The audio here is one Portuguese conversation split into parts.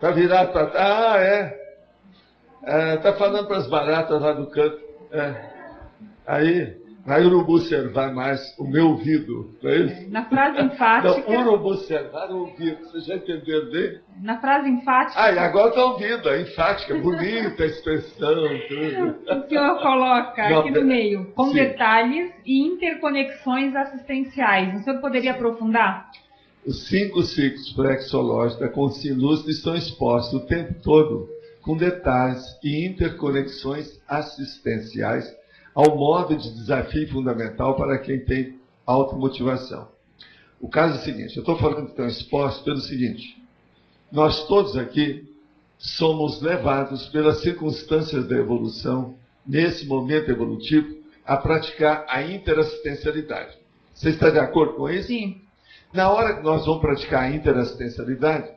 Está virado para... Ah, está falando para as baratas lá do canto. Aí, vai urubu-servar mais o meu ouvido, não é isso? Na frase enfática... Não, urubu-servar o ouvido, você já entendeu bem? Na frase enfática... Ah, e agora está ouvindo, a enfática, bonita a expressão, tudo. O senhor coloca aqui no meio, com sim. detalhes e interconexões assistenciais. O senhor poderia aprofundar? Os 5 ciclos pré-exológicos da consciência lúcida estão expostos o tempo todo, com detalhes e interconexões assistenciais, ao modo de desafio fundamental para quem tem automotivação. O caso é o seguinte, eu estou falando que estão expostos pelo seguinte, nós todos aqui somos levados pelas circunstâncias da evolução, nesse momento evolutivo, a praticar a interassistencialidade. Você está de acordo com isso? Sim. Na hora que nós vamos praticar a interassistencialidade,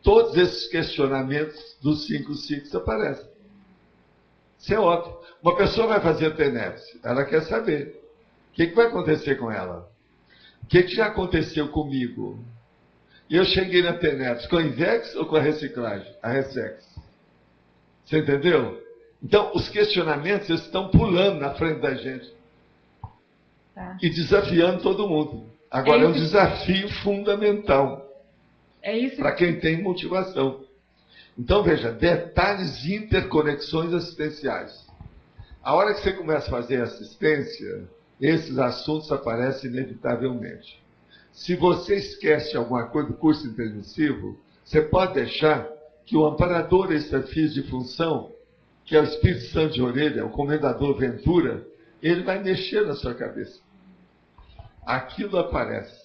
todos esses questionamentos dos 5 ciclos aparecem. Isso é óbvio. Uma pessoa vai fazer TENEPS, ela quer saber o que vai acontecer com ela. O que já aconteceu comigo? E eu cheguei na TENEPS com a INVEX ou com a reciclagem? A RESEX. Você entendeu? Então, os questionamentos estão pulando na frente da gente. Tá. E desafiando todo mundo. Agora, é um desafio fundamental para quem tem motivação. Então, veja, detalhes e interconexões assistenciais. A hora que você começa a fazer assistência, esses assuntos aparecem inevitavelmente. Se você esquece alguma coisa do curso intermissivo, você pode deixar que o amparador extrafísico de função, que é o Espírito Santo de Orelha, o Comendador Ventura, ele vai mexer na sua cabeça. Aquilo aparece.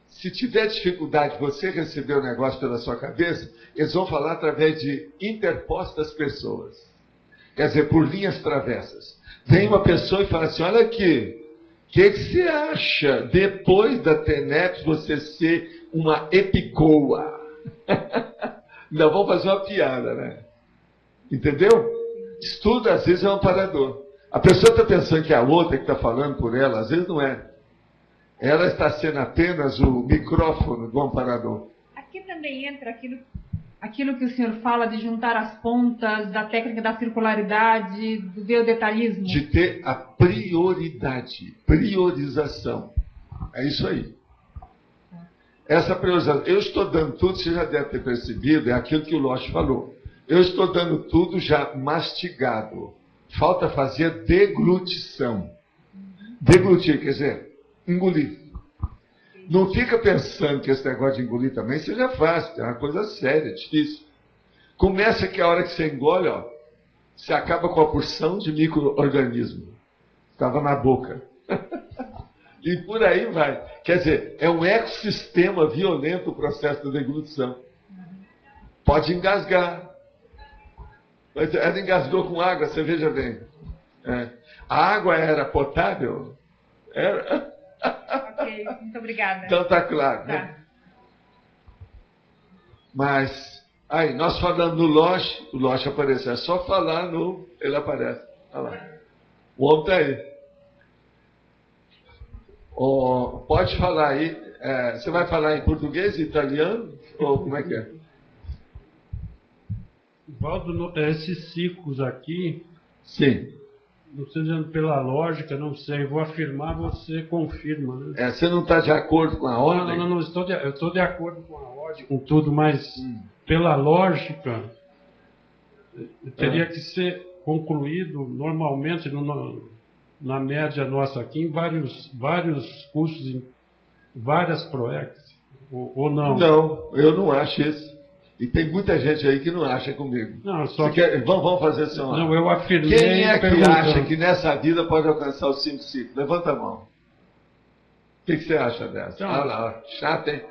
Se tiver dificuldade de você receber o negócio pela sua cabeça, eles vão falar através de interpostas pessoas. Quer dizer, por linhas travessas. Vem uma pessoa e fala assim, olha aqui, o que você acha depois da TENEPS você ser uma epicoa? Não, vamos fazer uma piada, né? Entendeu? Estudo, às vezes, é um amparador. A pessoa está pensando que é a outra que está falando por ela, às vezes não é. Ela está sendo apenas o micrófono do amparador. Aqui também entra aquilo que o senhor fala de juntar as pontas, da técnica da circularidade, do geodetalhismo. De ter a prioridade, priorização. É isso aí. Essa priorização. Eu estou dando tudo, você já deve ter percebido, é aquilo que o Loche falou. Eu estou dando tudo já mastigado. Falta fazer deglutição. Deglutir, quer dizer, engolir. Não fica pensando que esse negócio de engolir também seja fácil, é uma coisa séria, difícil. Começa que a hora que você engole, ó, você acaba com a porção de micro-organismo. Estava na boca. E por aí vai. Quer dizer, é um ecossistema violento o processo da deglutição. Pode engasgar. Mas ela engasgou com água, você veja bem. A água era potável? Era. Ok, muito obrigada. Então está claro, tá. né? Mas, aí, nós falando no Loche, o Loche apareceu. É só falar no... Ele aparece. Olha lá. O homem está aí. Pode falar aí. Você vai falar em português e italiano? Ou como é que é? Valdo, esses ciclos aqui... Sim. Não sei dizendo pela lógica, não sei. Vou afirmar, você confirma, né? Você não está de acordo com a ordem? Não, eu estou de acordo com a ordem, com tudo, mas pela lógica teria que ser concluído normalmente na média nossa aqui em vários cursos, em várias PROECs, ou não? Não, eu não acho isso. E tem muita gente aí que não acha comigo. Não, só vamos fazer assim. Não, eu afirmei. Quem é que acha que nessa vida pode alcançar os 5 ciclos? Levanta a mão. O que você acha dessa? Então, olha lá, chato, hein?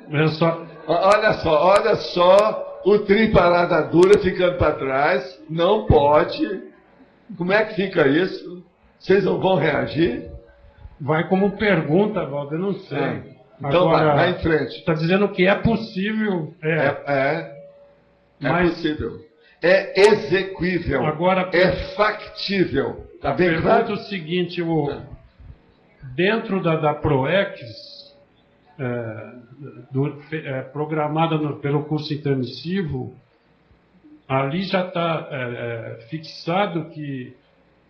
Olha Olha só o trem parada dura ficando para trás. Não pode. Como é que fica isso? Vocês não vão reagir? Vai como pergunta, Valdo, eu não sei. Então agora, vai em frente. Está dizendo que é possível. É possível. É exequível. Agora, é factível. Está bem claro? Pergunta o seguinte, dentro da PROECS, programada pelo curso intermissivo, ali já está fixado que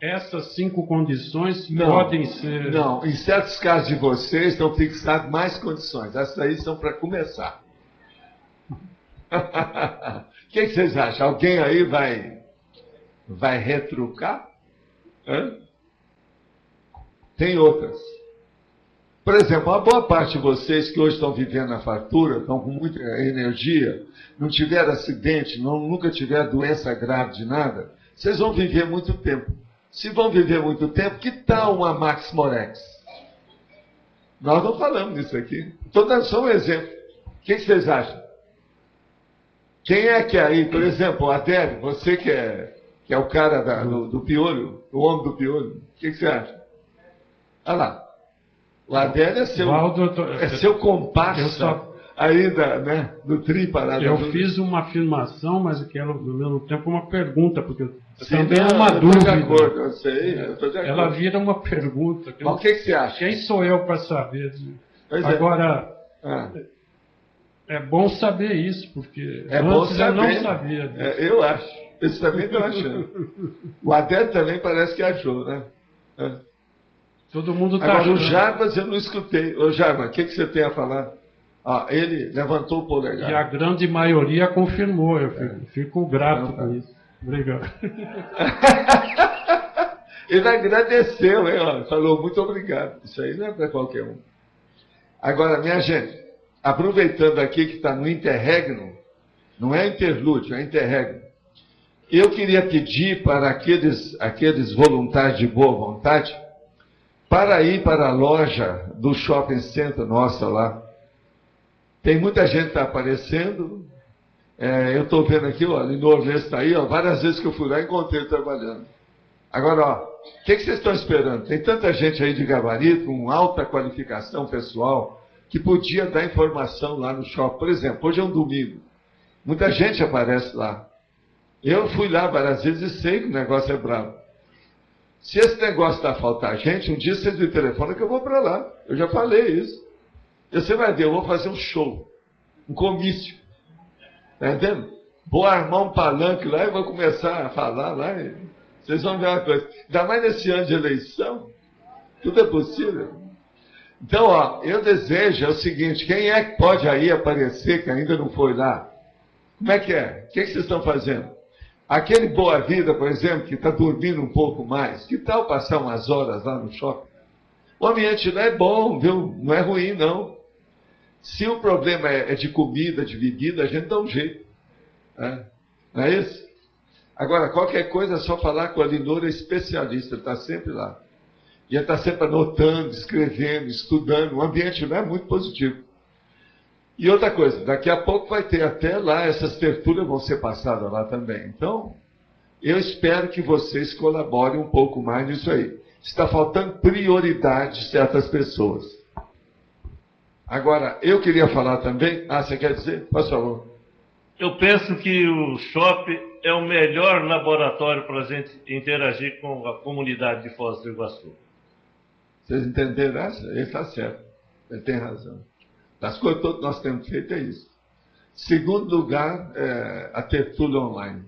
essas 5 condições podem ser... Não, em certos casos de vocês estão fixadas mais condições. Essas aí são para começar. O que vocês acham? Alguém aí vai retrucar? Hã? Tem outras. Por exemplo, uma boa parte de vocês que hoje estão vivendo na fartura, estão com muita energia, não tiveram acidente, nunca tiveram doença grave de nada, vocês vão viver muito tempo. Se vão viver muito tempo, que tal uma Max Morex? Nós não falamos nisso aqui. Estou dando só um exemplo. O que vocês acham? Quem é que aí, por exemplo, Adélio, você que é o cara do piolho, o homem do piolho, o que você acha? Olha lá. O Adélio é seu comparsa aí do Trípara. Eu fiz uma afirmação, mas que era, ao mesmo tempo, uma pergunta, porque também é uma dúvida. Eu estou de acordo, eu sei, eu estou de acordo. Ela vira uma pergunta. Mas o que você acha? Quem sou eu para saber? Agora, é bom saber isso, porque antes eu não sabia disso. Eu acho. Eu também estou achando. O Adélio também parece que achou, né? Todo mundo está Agora, achando. o Jarbas eu não escutei. Ô, Jarbas, o que você tem a falar? Ele levantou o polegar. E a grande maioria confirmou. Eu fico grato com isso. Obrigado. Ele agradeceu, hein? Falou muito obrigado. Isso aí não é para qualquer um. Agora, minha gente, aproveitando aqui que está no interregno, não é interlúdio, é interregno. Eu queria pedir para aqueles voluntários de boa vontade para ir para a loja do shopping center nossa lá. Tem muita gente que está aparecendo. Eu estou vendo aqui, o Linor está aí, várias vezes que eu fui lá encontrei ele trabalhando. Agora, o que vocês estão esperando? Tem tanta gente aí de gabarito, com alta qualificação pessoal, que podia dar informação lá no shopping. Por exemplo, hoje é um domingo. Muita gente aparece lá. Eu fui lá várias vezes e sei que o negócio é bravo. Se esse negócio está a faltar gente, um dia vocês me telefonam que eu vou para lá. Eu já falei isso. E você vai ver, eu vou fazer um show, um comício. Está entendendo? Vou armar um palanque lá e vou começar a falar lá. E vocês vão ver uma coisa. Ainda mais nesse ano de eleição, tudo é possível. Então, eu desejo o seguinte, quem é que pode aí aparecer que ainda não foi lá? Como é que é? O que vocês estão fazendo? Aquele Boa Vida, por exemplo, que está dormindo um pouco mais, que tal passar umas horas lá no shopping? O ambiente lá é bom, viu? Não é ruim, não. Se o problema é de comida, de bebida, a gente dá um jeito. Não é isso? Agora, qualquer coisa é só falar com a Linora, especialista, ele está sempre lá. E ele está sempre anotando, escrevendo, estudando. O ambiente lá é muito positivo. E outra coisa, daqui a pouco vai ter até lá, essas tertúlias vão ser passadas lá também. Então, eu espero que vocês colaborem um pouco mais nisso aí. Está faltando prioridade de certas pessoas. Agora, eu queria falar também... você quer dizer? Por favor. Eu penso que o shopping é o melhor laboratório para a gente interagir com a comunidade de Foz do Iguaçu. Vocês entenderam essa? Ele está certo. Ele tem razão. Das coisas todas que nós temos feito é isso. Segundo lugar, a tertúlia online.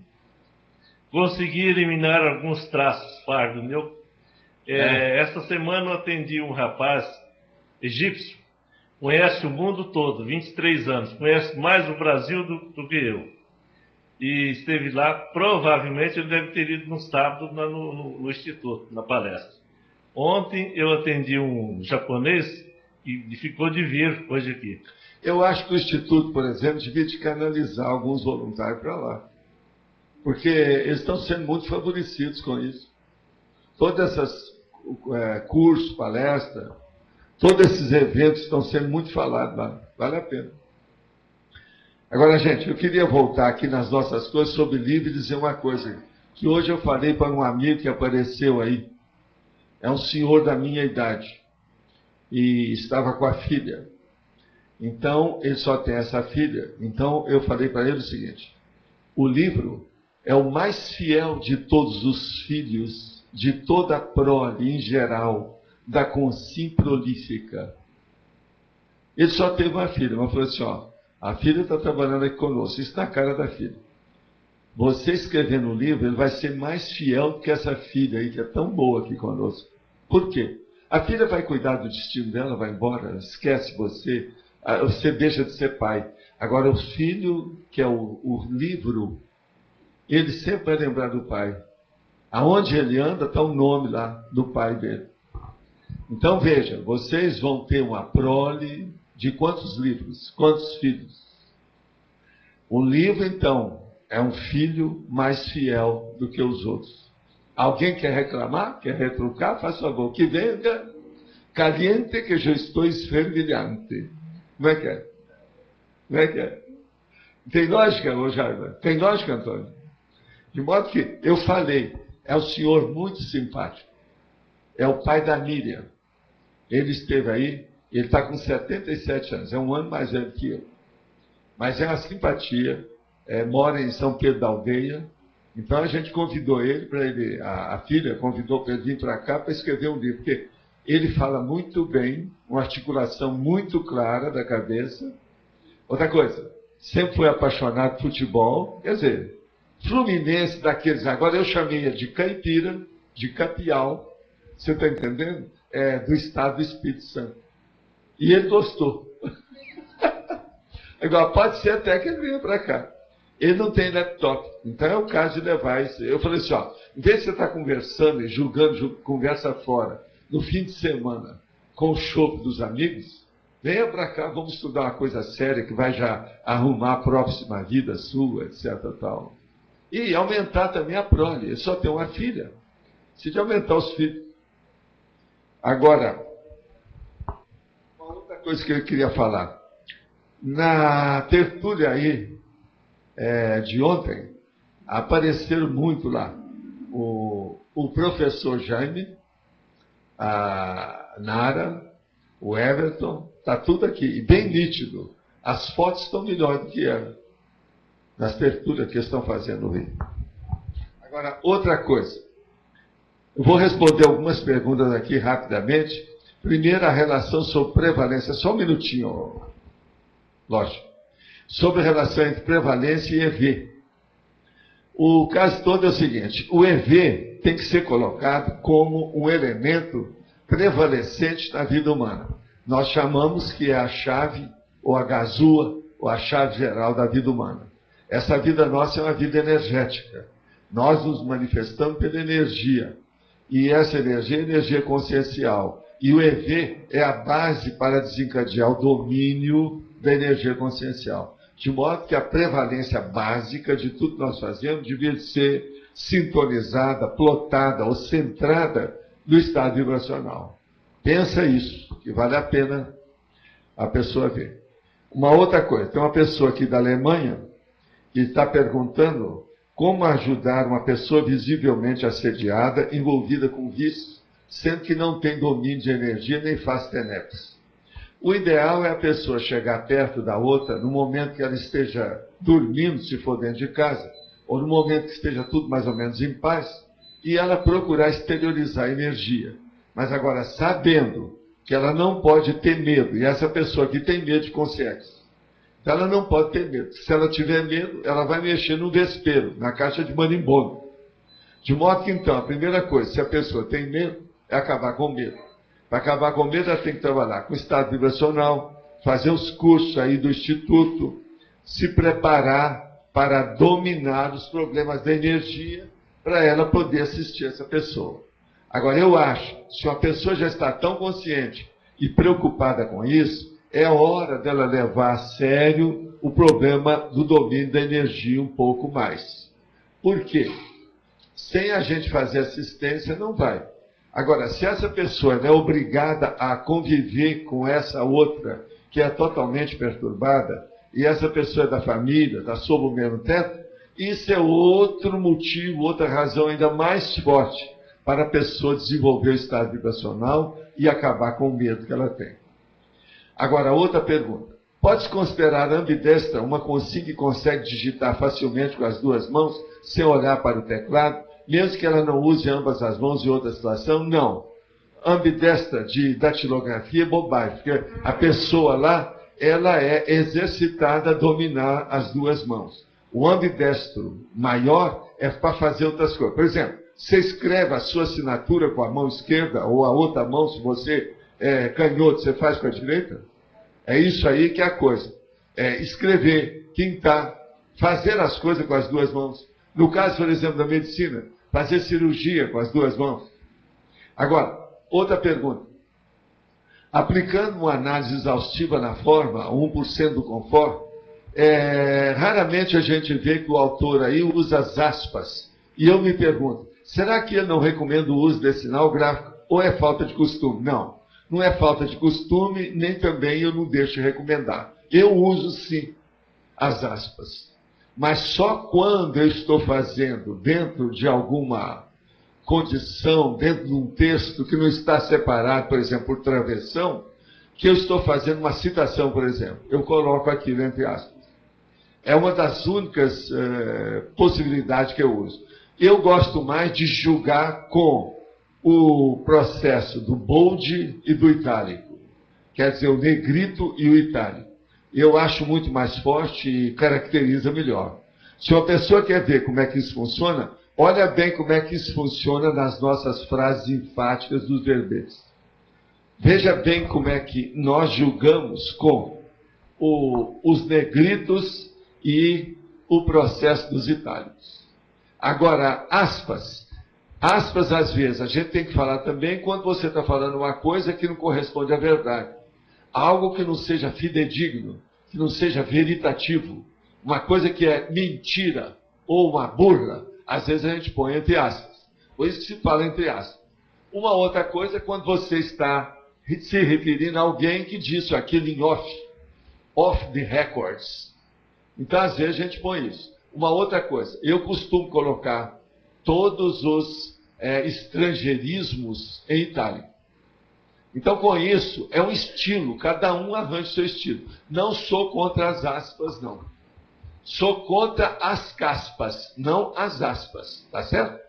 Consegui eliminar alguns traços fardos meu. Esta semana eu atendi um rapaz egípcio, conhece o mundo todo, 23 anos, conhece mais o Brasil do que eu. E esteve lá, provavelmente ele deve ter ido no sábado no Instituto, na palestra. Ontem eu atendi um japonês e ficou de vir hoje aqui. Eu acho que o Instituto, por exemplo, devia de canalizar alguns voluntários para lá. Porque eles estão sendo muito favorecidos com isso. Todas essas cursos, palestras, todos esses eventos estão sendo muito falados lá. Vale a pena. Agora, gente, eu queria voltar aqui nas nossas coisas sobre livro e dizer uma coisa. Que hoje eu falei para um amigo que apareceu aí. É um senhor da minha idade. E estava com a filha. Então, ele só tem essa filha. Então, eu falei para ele o seguinte. O livro é o mais fiel de todos os filhos, de toda a prole em geral, da consim prolífica. Ele só teve uma filha, mas falou assim, a filha está trabalhando aqui conosco, isso na cara da filha. você escrevendo um livro, ele vai ser mais fiel do que essa filha aí, que é tão boa aqui conosco. Por quê? A filha vai cuidar do destino dela, vai embora, esquece você, você deixa de ser pai. Agora, o filho, que é o livro, ele sempre vai lembrar do pai. Aonde ele anda, está o nome lá do pai dele. Então, veja, vocês vão ter uma prole de quantos livros? Quantos filhos? O livro, então, é um filho mais fiel do que os outros. Alguém quer reclamar? Quer retrucar? Faz favor, que venga caliente que eu estou esfervilhante. Como é que é? Como é que é? Tem lógica, ô Jair? Tem lógica, Antônio? De modo que eu falei, é um senhor muito simpático. É o pai da Miriam. Ele esteve aí, ele está com 77 anos, é um ano mais velho que eu. Mas é uma simpatia, mora em São Pedro da Aldeia. Então a gente convidou ele para ele, a filha convidou para ele vir para cá para escrever um livro, porque ele fala muito bem, uma articulação muito clara da cabeça. Outra coisa, sempre foi apaixonado por futebol, quer dizer, Fluminense daqueles, agora eu chamei ele de caipira, de capial, você está entendendo? Do estado do Espírito Santo. E ele gostou. Agora, pode ser até que ele venha para cá. Ele não tem laptop, então é o caso de levar isso. Eu falei assim, ó, em vez de você estar conversando e julgando, conversa fora, no fim de semana, com o chope dos amigos, venha para cá, vamos estudar uma coisa séria que vai já arrumar a próxima vida sua, etc. Tal. E aumentar também a prole. Ele só tem uma filha. Precisa aumentar os filhos. Agora, uma outra coisa que eu queria falar. Na tertúlia aí, de ontem, apareceram muito lá o professor Jaime, a Nara, o Everton, está tudo aqui, e bem nítido. As fotos estão melhores do que eram nas tertúlias que estão fazendo no Rio. Agora, outra coisa. Eu vou responder algumas perguntas aqui rapidamente. Primeiro, a relação sobre prevalência. Só um minutinho, lógico. Sobre a relação entre prevalência e EV. O caso todo é o seguinte: o EV tem que ser colocado como um elemento prevalecente na vida humana. Nós chamamos que é a chave, ou a gazua, ou a chave geral da vida humana. Essa vida nossa é uma vida energética. Nós nos manifestamos pela energia. E essa energia é energia consciencial. E o EV é a base para desencadear o domínio da energia consciencial. De modo que a prevalência básica de tudo que nós fazemos devia ser sintonizada, plotada ou centrada no estado vibracional. Pensa isso, que vale a pena a pessoa ver. Uma outra coisa, tem uma pessoa aqui da Alemanha que está perguntando como ajudar uma pessoa visivelmente assediada, envolvida com vícios, sendo que não tem domínio de energia nem faz tenebras. O ideal é a pessoa chegar perto da outra no momento que ela esteja dormindo, se for dentro de casa, ou no momento que esteja tudo mais ou menos em paz, e ela procurar exteriorizar a energia. Mas agora, sabendo que ela não pode ter medo, e essa pessoa aqui tem medo de consciência. Então ela não pode ter medo. Se ela tiver medo, ela vai mexer no vespeiro, na caixa de marimbondo. De modo que, então, a primeira coisa, se a pessoa tem medo, é acabar com medo. Para acabar com medo, ela tem que trabalhar com o estado vibracional, fazer os cursos aí do Instituto, se preparar para dominar os problemas da energia, para ela poder assistir essa pessoa. Agora, eu acho, se uma pessoa já está tão consciente e preocupada com isso, é hora dela levar a sério o problema do domínio da energia um pouco mais. Por quê? Sem a gente fazer assistência, não vai. Agora, se essa pessoa é obrigada a conviver com essa outra, que é totalmente perturbada, e essa pessoa é da família, está sob o mesmo teto, isso é outro motivo, outra razão ainda mais forte para a pessoa desenvolver o estado vibracional e acabar com o medo que ela tem. Agora, outra pergunta. Pode-se considerar ambidestra uma que consegue digitar facilmente com as duas mãos, sem olhar para o teclado, mesmo que ela não use ambas as mãos em outra situação? Não. Ambidestra de datilografia é bobagem, porque a pessoa lá, ela é exercitada a dominar as duas mãos. O ambidestro maior é para fazer outras coisas. Por exemplo, você escreve a sua assinatura com a mão esquerda, ou a outra mão, se você é canhoto, você faz com a direita? É isso aí que é a coisa. É escrever, quintar, fazer as coisas com as duas mãos. No caso, por exemplo, da medicina, fazer cirurgia com as duas mãos. Agora, outra pergunta. Aplicando uma análise exaustiva na forma, 1% do conforto, raramente a gente vê que o autor aí usa as aspas. E eu me pergunto, será que ele não recomenda o uso desse sinal gráfico? Ou é falta de costume? Não, não é falta de costume, nem também eu não deixo de recomendar. Eu uso sim as aspas. Mas só quando eu estou fazendo dentro de alguma condição, dentro de um texto que não está separado, por exemplo, por travessão, que eu estou fazendo uma citação, por exemplo. Eu coloco aquilo entre aspas. É uma das únicas possibilidades que eu uso. Eu gosto mais de julgar com o processo do bold e do itálico. Quer dizer, o negrito e o itálico. Eu acho muito mais forte e caracteriza melhor. Se uma pessoa quer ver como é que isso funciona, olha bem como é que isso funciona nas nossas frases enfáticas dos verbetes. Veja bem como é que nós julgamos com os negritos e o processo dos itálicos. Agora, aspas, às vezes, a gente tem que falar também quando você está falando uma coisa que não corresponde à verdade. Algo que não seja fidedigno, que não seja veritativo, uma coisa que é mentira ou uma burla, às vezes a gente põe entre aspas. Por isso que se fala entre aspas. Uma outra coisa é quando você está se referindo a alguém que disse aquilo em off the records. Então, às vezes, a gente põe isso. Uma outra coisa, eu costumo colocar todos os estrangeirismos em itálico. Então, com isso, é um estilo, cada um arranja o seu estilo. Não sou contra as aspas, não. Sou contra as caspas, não as aspas, tá certo?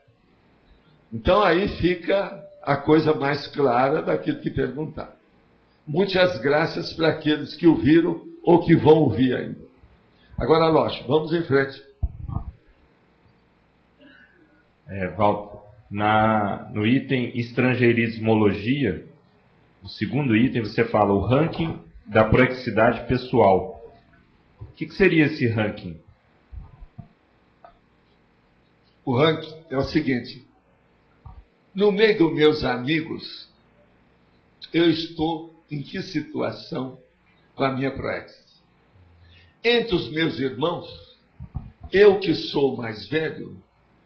Então, aí fica a coisa mais clara daquilo que perguntar. Muitas graças para aqueles que ouviram ou que vão ouvir ainda. Agora, lógico, vamos em frente. Walter, no item estrangeirismologia, no segundo item você fala o ranking da proexidade pessoal. O que seria esse ranking? O ranking é o seguinte. No meio dos meus amigos, eu estou em que situação com a minha proex? Entre os meus irmãos, eu que sou mais velho,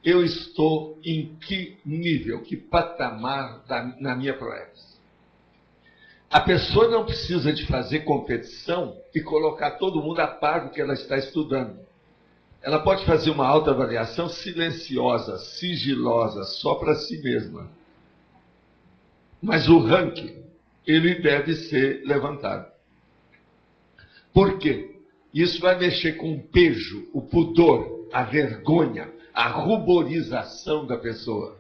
eu estou em que nível, que patamar na minha proex? A pessoa não precisa de fazer competição e colocar todo mundo a par do que ela está estudando. Ela pode fazer uma autoavaliação silenciosa, sigilosa, só para si mesma. Mas o ranking, ele deve ser levantado. Por quê? Isso vai mexer com o pejo, o pudor, a vergonha, a ruborização da pessoa.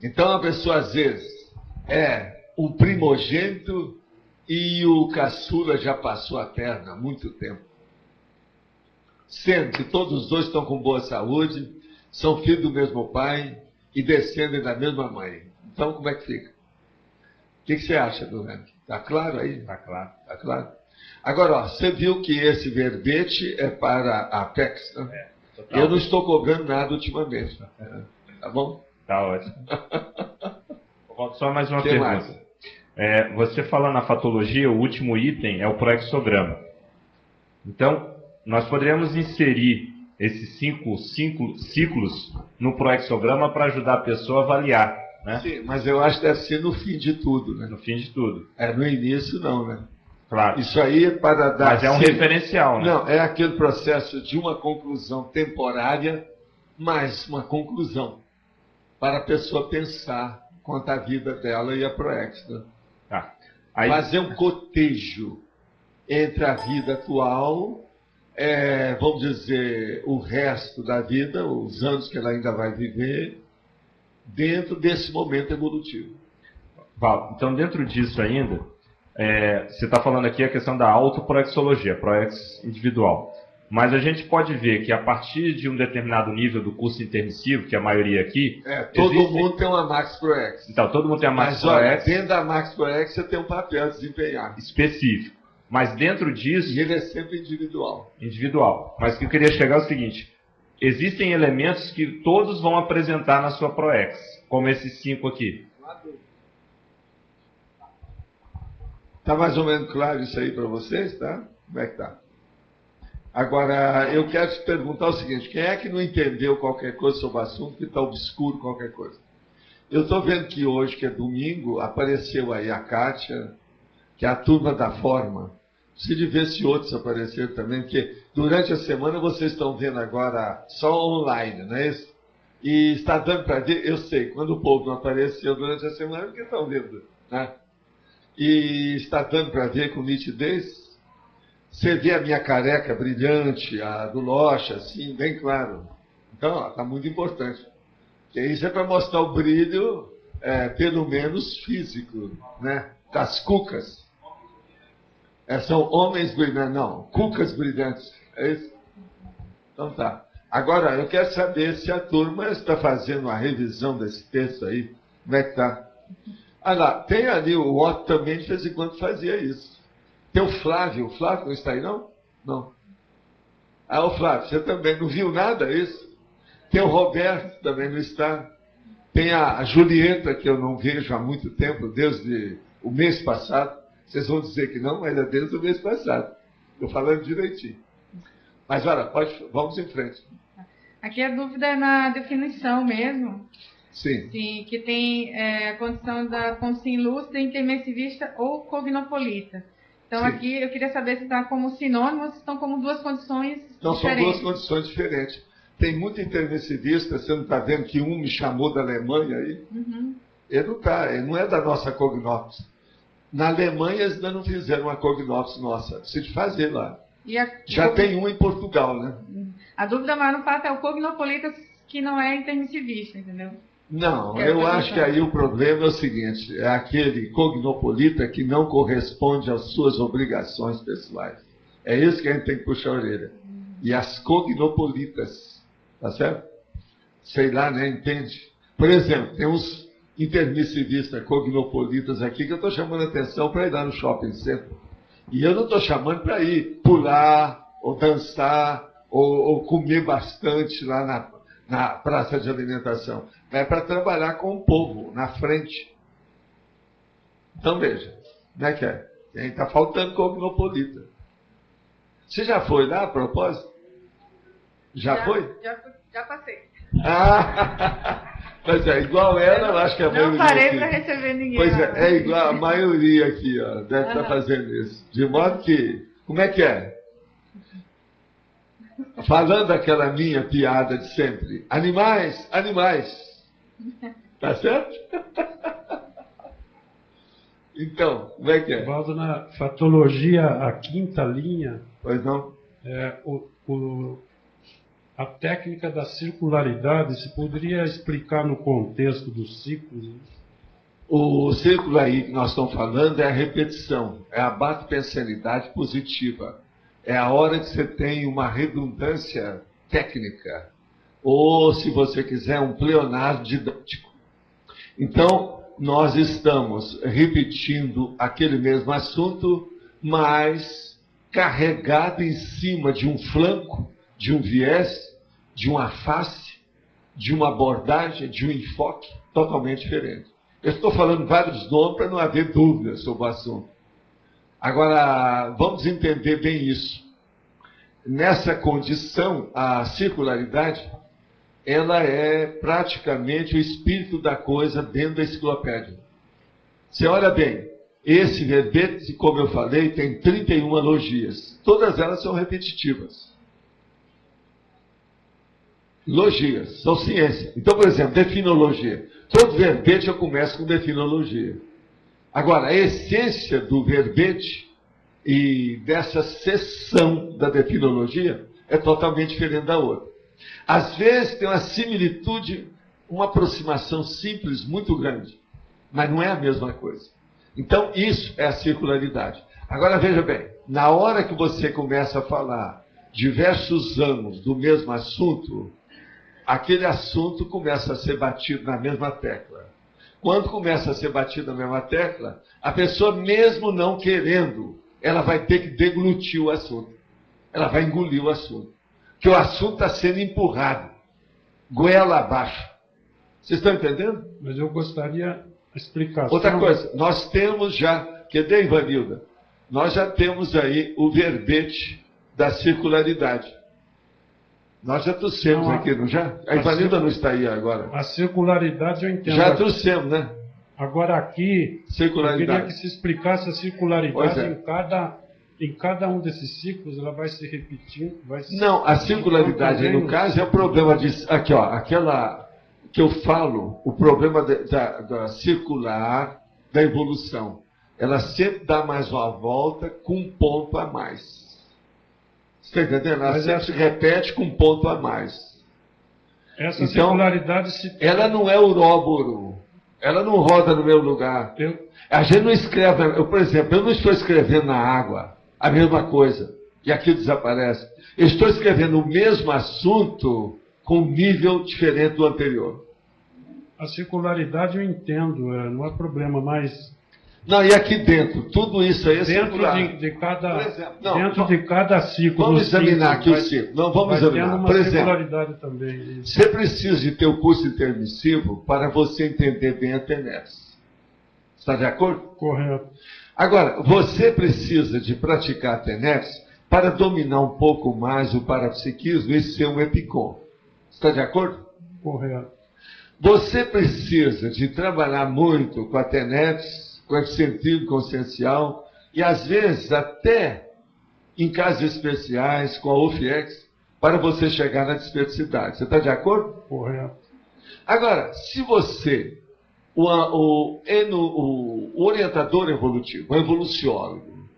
Então a pessoa às vezes é um primogênito e o caçula já passou a perna há muito tempo. Sendo que todos os dois estão com boa saúde, são filhos do mesmo pai e descendem da mesma mãe. Então como é que fica? O que você acha do ranking? Está claro aí? Está claro. Está claro? Agora, ó, você viu que esse verbete é para a Apex, né? Eu não estou cobrando nada ultimamente. Tá bom? Tá ótimo. Só mais uma pergunta. Você fala na fatologia, o último item é o proexograma. Então, nós poderíamos inserir esses 5 ciclos no proexograma para ajudar a pessoa a avaliar, né? Sim, mas eu acho que deve ser no fim de tudo, né? No fim de tudo. No início não, né? Claro. Isso aí é para dar... Mas é um referencial, né? Não, é aquele processo de uma conclusão temporária, mais uma conclusão, para a pessoa pensar quanto à vida dela e a proex, né? Tá. Aí... Fazer um cotejo entre a vida atual, vamos dizer, o resto da vida, os anos que ela ainda vai viver, dentro desse momento evolutivo. Val, então dentro disso ainda, você está falando aqui a questão da autoproexologia, proex individual. Mas a gente pode ver que a partir de um determinado nível do curso intermissivo, que a maioria aqui... todo mundo tem uma Max Pro X. Então, todo mundo tem a Max Pro X. Dentro da Max Pro X você tem um papel a desempenhar. Específico. Mas dentro disso... E ele é sempre individual. Individual. Mas o que eu queria chegar é o seguinte: existem elementos que todos vão apresentar na sua Pro X, como esses 5 aqui. Está mais ou menos claro isso aí para vocês, tá? Como é que tá? Agora, eu quero te perguntar o seguinte: quem é que não entendeu qualquer coisa sobre o assunto, que está obscuro qualquer coisa? Eu estou vendo que hoje, que é domingo, apareceu aí a Kátia, que é a turma da forma. Preciso ver se outros apareceram também, porque durante a semana vocês estão vendo agora só online, não é isso? E está dando para ver, eu sei, quando o povo não apareceu durante a semana, porque estão vendo, né? E está dando para ver com nitidez. Você vê a minha careca brilhante, a do Locha, assim, bem claro. Então, está muito importante. Porque isso é para mostrar o brilho, pelo menos físico, né? Das cucas. São homens brilhantes, não, cucas brilhantes. É isso? Então tá. Agora, eu quero saber se a turma está fazendo uma revisão desse texto aí. Como é que está? Ah lá, tem ali, o Otto também de vez em quando fazia isso. Tem o Flávio não está aí não? Não. Ah, o Flávio, você também não viu nada isso? Tem o Roberto, também não está. Tem a Julieta, que eu não vejo há muito tempo, desde o mês passado. Vocês vão dizer que não, mas é desde o mês passado. Estou falando direitinho. Mas olha, vamos em frente. Aqui a dúvida é na definição mesmo. Sim. Sim, que tem a condição da consciência lúcida, intermissivista ou cognopolita. Então, sim, aqui eu queria saber se está como sinônimo ou se estão como duas condições diferentes. Não, são duas condições diferentes. Tem muito intermissivista, você não está vendo que um me chamou da Alemanha aí? Uhum. Ele não está, ele não é da nossa cognópsis. Na Alemanha eles ainda não fizeram uma cognópsis nossa, precisa de fazer lá. Já tem um em Portugal, né? A dúvida maior no fato é o cognopolita que não é intermissivista, entendeu? Não, eu acho que aí o problema é o seguinte: é aquele cognopolita que não corresponde às suas obrigações pessoais. É isso que a gente tem que puxar a orelha. E as cognopolitas, tá certo? Sei lá, né? Entende? Por exemplo, tem uns intermissivistas cognopolitas aqui que eu estou chamando a atenção para ir lá no shopping center. E eu não estou chamando para ir pular, ou dançar, ou comer bastante lá na praça de alimentação. É para trabalhar com o povo, na frente. Então veja, como é que é? Está faltando cognopolita. Você já foi lá a propósito? Já foi? Já passei. Mas é igual ela, eu acho que a maioria. Não parei para receber ninguém. Pois é igual a maioria aqui, ó, deve estar fazendo isso. De modo que, como é que é? Falando aquela minha piada de sempre: animais, animais. Tá certo? Então, como é que é? Valdo, na fatologia, a quinta linha. Pois não? A técnica da circularidade, se poderia explicar no contexto dos ciclos? O círculo aí que nós estamos falando é a repetição, é a bate-pensalidade positiva. É a hora que você tem uma redundância técnica, ou, se você quiser, um pleonasmo didático. Então, nós estamos repetindo aquele mesmo assunto, mas carregado em cima de um flanco, de um viés, de uma face, de uma abordagem, de um enfoque totalmente diferente. Eu estou falando vários nomes para não haver dúvidas sobre o assunto. Agora, vamos entender bem isso. Nessa condição, a circularidade, ela é praticamente o espírito da coisa dentro da enciclopédia. Você olha bem, esse verbete, como eu falei, tem 31 logias. Todas elas são repetitivas. Logias, são ciência. Então, por exemplo, definologia. Todo verbete eu começo com definologia. Agora, a essência do verbete e dessa seção da definologia é totalmente diferente da outra. Às vezes tem uma similitude, uma aproximação simples muito grande, mas não é a mesma coisa. Então, isso é a circularidade. Agora, veja bem, na hora que você começa a falar diversos anos do mesmo assunto, aquele assunto começa a ser batido na mesma tecla. Quando começa a ser batido na mesma tecla, a pessoa, mesmo não querendo, ela vai ter que deglutir o assunto. Ela vai engolir o assunto. Porque o assunto está sendo empurrado, goela abaixo. Vocês estão entendendo? Mas eu gostaria de explicar. Outra coisa, nós temos já, cadê, Ivanilda? Nós já temos aí o verbete da circularidade. Nós já trouxemos aqui, não já? A Ivanilda não está aí agora. A circularidade eu entendo. Já trouxemos, né? Agora aqui, eu queria que se explicasse a circularidade em cada um desses ciclos, ela vai se repetindo. Não, a circularidade, no caso, é o problema de... Aqui, ó, aquela que eu falo, o problema da circular, da evolução. Ela sempre dá mais uma volta com um ponto a mais. Você está entendendo? Ela sempre se repete com um ponto a mais. Essa circularidade ela não é uróboro. Ela não roda no meu lugar. A gente não escreve... por exemplo, eu não estou escrevendo na água a mesma coisa. E aquilo desaparece. Eu estou escrevendo o mesmo assunto com um nível diferente do anterior. A circularidade eu entendo. Não há problema, mas... Não, e aqui dentro, tudo isso aí é circular. Dentro de cada ciclo. Vamos examinar aqui o ciclo. Não, vamos examinar. Por exemplo, também. Você precisa de ter o curso intermissivo para você entender bem a TENEPS. Está de acordo? Correto. Agora, você precisa de praticar a TENEPS para dominar um pouco mais o parapsiquismo e ser um epicom. Está de acordo? Correto. Você precisa de trabalhar muito com a TENEPS, com esse sentido consciencial, e às vezes até em casos especiais, com a UFIEX, para você chegar na dispersidade. Você está de acordo? Correto. Agora, se você, o orientador evolutivo, o evoluciólogo,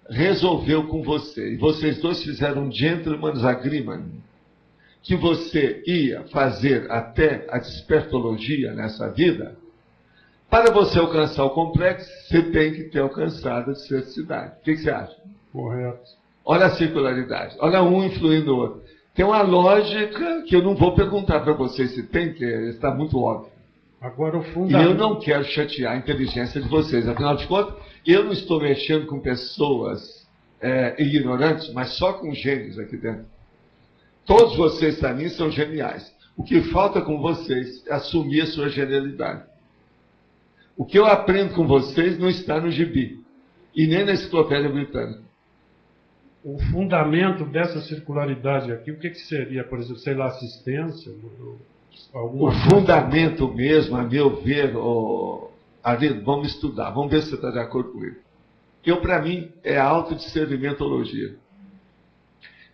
resolveu com você, e vocês dois fizeram um gentleman's agreement, que você ia fazer até a despertologia nessa vida, para você alcançar o complexo, você tem que ter alcançado a dispersidade. O que você acha? Correto. Olha a circularidade. Olha um influindo no outro. Tem uma lógica que eu não vou perguntar para vocês se tem, que está muito óbvio. Agora, o fundamento... E eu não quero chatear a inteligência de vocês. Afinal de contas, eu não estou mexendo com pessoas ignorantes, mas só com gênios aqui dentro. Todos vocês, para mim, são geniais. O que falta com vocês é assumir a sua genialidade. O que eu aprendo com vocês não está no gibi, e nem na enciclopédia britânica. O fundamento dessa circularidade aqui, o que seria, por exemplo, sei lá, assistência? O fundamento mesmo, a meu ver, Arlindo, vamos estudar, vamos ver se você está de acordo comigo. Para mim, é a autodiscernimentologia.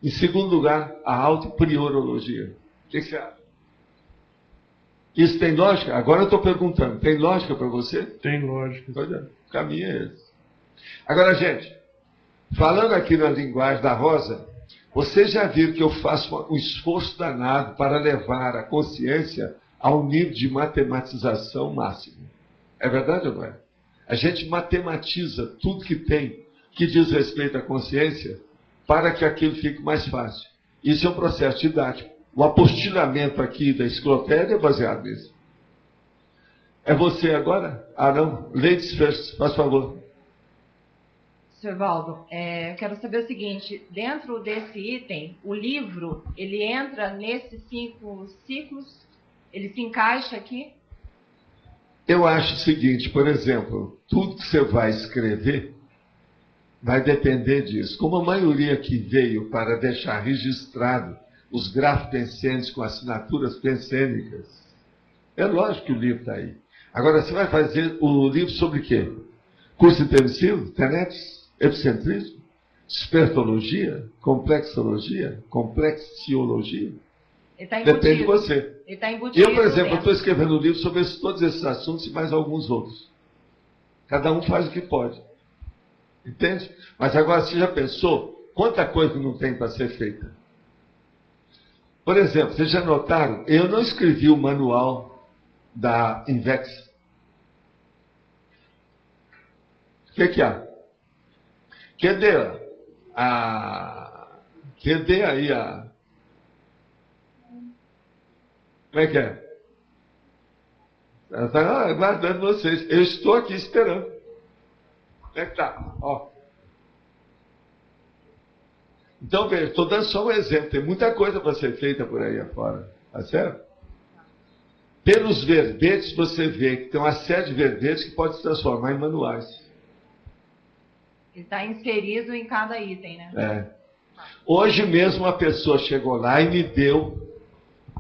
Em segundo lugar, a autopriorologia. O que você acha? Isso tem lógica? Agora eu estou perguntando, tem lógica para você? Tem lógica. Olha, o caminho é esse. Agora, gente, falando aqui na linguagem da Rosa, vocês já viram que eu faço um esforço danado para levar a consciência ao nível de matematização máximo. É verdade ou não é? A gente matematiza tudo que tem, que diz respeito à consciência, para que aquilo fique mais fácil. Isso é um processo didático. O apostilamento aqui da enciclopédia é baseado nisso. É você agora? Ah, não. Ladies first, faz favor. Sr. Valdo, eu quero saber o seguinte. Dentro desse item, o livro, ele entra nesses 5 ciclos? Ele se encaixa aqui? Eu acho o seguinte, por exemplo, tudo que você vai escrever vai depender disso. Como a maioria que veio para deixar registrado os grafos pensênicos com assinaturas pensênicas, é lógico que o livro está aí. Agora, você vai fazer o livro sobre o quê? Curso intermissivo? TENEPS? Epicentrismo? Espertologia? Complexologia? Complexiologia? Depende de você. Ele está embutido. Eu, por exemplo, estou escrevendo um livro sobre todos esses assuntos e mais alguns outros. Cada um faz o que pode. Entende? Mas agora, você já pensou quanta coisa não tem para ser feita? Por exemplo, vocês já notaram, eu não escrevi o manual da Invex. O que há? Cadê Que dê aí a... Como é que é? Ela está aguardando vocês. Eu estou aqui esperando. Como é que tá? Ó. Então, veja, estou dando só um exemplo. Tem muita coisa para ser feita por aí afora. Tá certo? Pelos verbetes, você vê que tem uma série de verbetes que pode se transformar em manuais. Ele está inserido em cada item, né? É. Hoje mesmo uma pessoa chegou lá e me deu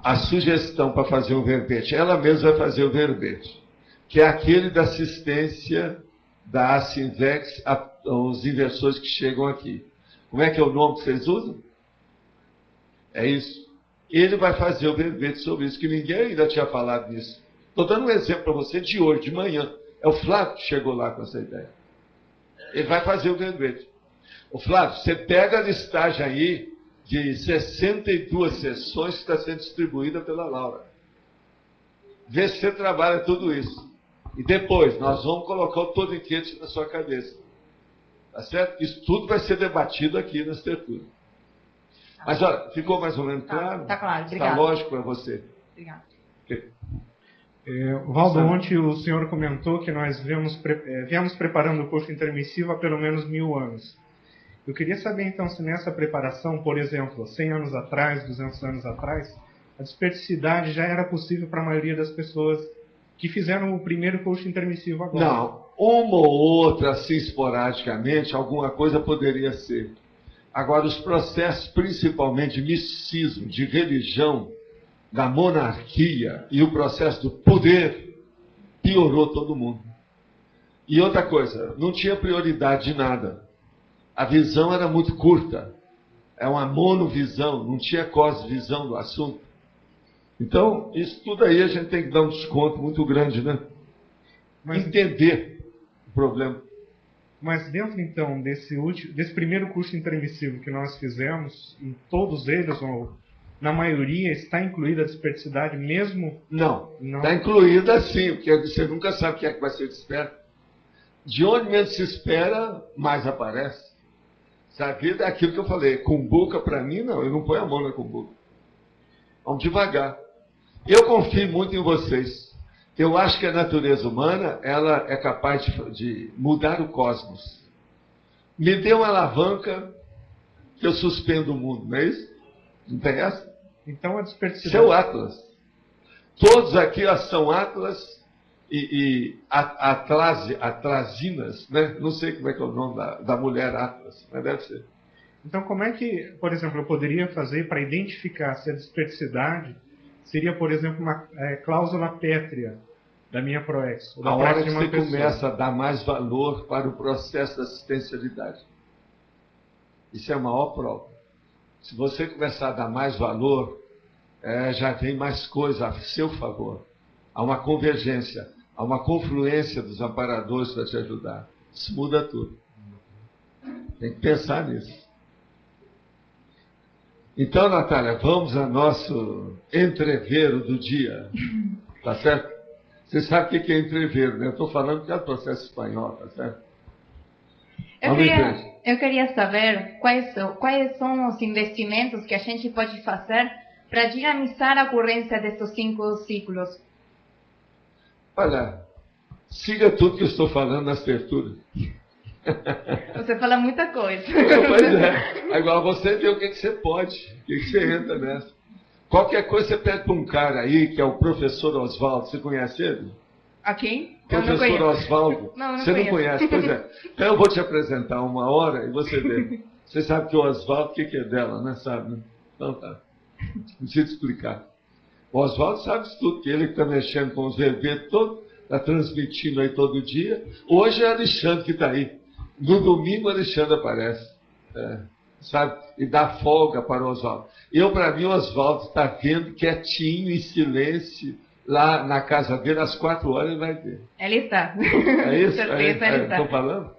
a sugestão para fazer um verbete. Ela mesma vai fazer o verbete, que é aquele da assistência da Asinvex aos inversores que chegam aqui. Como é que é o nome que vocês usam? É isso. Ele vai fazer o verbete sobre isso, que ninguém ainda tinha falado nisso. Estou dando um exemplo para você de hoje, de manhã. É o Flávio que chegou lá com essa ideia. Ele vai fazer o verbete. Ô Flávio, você pega a listagem aí de 62 sessões que está sendo distribuída pela Laura. Vê se você trabalha tudo isso. E depois, nós vamos colocar o torniquete na sua cabeça. Tá certo? Isso tudo vai ser debatido aqui na estrutura. Mas olha, ficou mais ou menos claro? Está claro, obrigado. Está lógico para você? Obrigado. Valdo, ontem o senhor comentou que nós viemos preparando o curso intermissivo há pelo menos 1000 anos. Eu queria saber, então, se nessa preparação, por exemplo, 100 anos atrás, 200 anos atrás, a desperticidade já era possível para a maioria das pessoas que fizeram o primeiro curso intermissivo agora. Não. Uma ou outra, assim, esporadicamente, alguma coisa poderia ser. Agora, os processos, principalmente de misticismo, de religião, da monarquia e o processo do poder, piorou todo mundo. E outra coisa, não tinha prioridade de nada. A visão era muito curta. É uma monovisão, não tinha cosvisão do assunto. Então, isso tudo aí a gente tem que dar um desconto muito grande, né? Mas entender o problema. Mas dentro, então, desse primeiro curso intermissivo que nós fizemos, em todos eles, ou na maioria, está incluída a desperticidade mesmo? Não. Está incluída sim, porque você nunca sabe o que é que vai ser desperto. De onde menos se espera, mais aparece. Sabe, é aquilo que eu falei. Cumbuca, para mim, não. Eu não ponho a mão na cumbuca. Vamos devagar. Eu confio muito em vocês. Eu acho que a natureza humana, ela é capaz de mudar o cosmos. Me dê uma alavanca que eu suspendo o mundo, não é isso? Não tem essa? Então a desperticidade... Seu Atlas. Todos aqui são Atlas e Atlasinas, né? Não sei como é que é o nome da mulher Atlas, mas deve ser. Então como é que, por exemplo, eu poderia fazer para identificar se a desperticidade seria, por exemplo, uma cláusula pétrea da minha ProEx? A hora que você começa a dar mais valor para o processo da assistencialidade. Isso é a maior prova. Se você começar a dar mais valor, já vem mais coisa a seu favor. Há uma convergência, há uma confluência dos amparadores para te ajudar. Isso muda tudo. Tem que pensar nisso. Então, Natália, vamos ao nosso entreveiro do dia. Tá certo? Você sabe o que é entreveiro, né? Eu estou falando que é o processo espanhol, tá certo? Eu queria saber quais são os investimentos que a gente pode fazer para dinamizar a ocorrência desses 5 ciclos. Olha, siga tudo que eu estou falando na abertura. Você fala muita coisa. Pois é. Agora você vê o que você pode, o que você entra nessa. Qualquer coisa você pede para um cara aí, que é o professor Oswaldo. Você conhece ele? A quem? Professor Oswaldo. Não você não conhece? Pois é. Então eu vou te apresentar uma hora e você vê. Você sabe que o Oswaldo, o que é dela, né? Sabe, né? Então tá. Não precisa explicar. O Oswaldo sabe isso tudo, que ele que está mexendo com os verbetes todos, está transmitindo aí todo dia. Hoje é Alexandre que está aí. No domingo, Alexandre aparece. Sabe? E dá folga para o Oswaldo. Para mim, o Oswaldo está vendo quietinho, em silêncio, lá na casa dele, às 4 horas ele vai ver. Ele está. É isso? Certeza, ele está. Estou falando?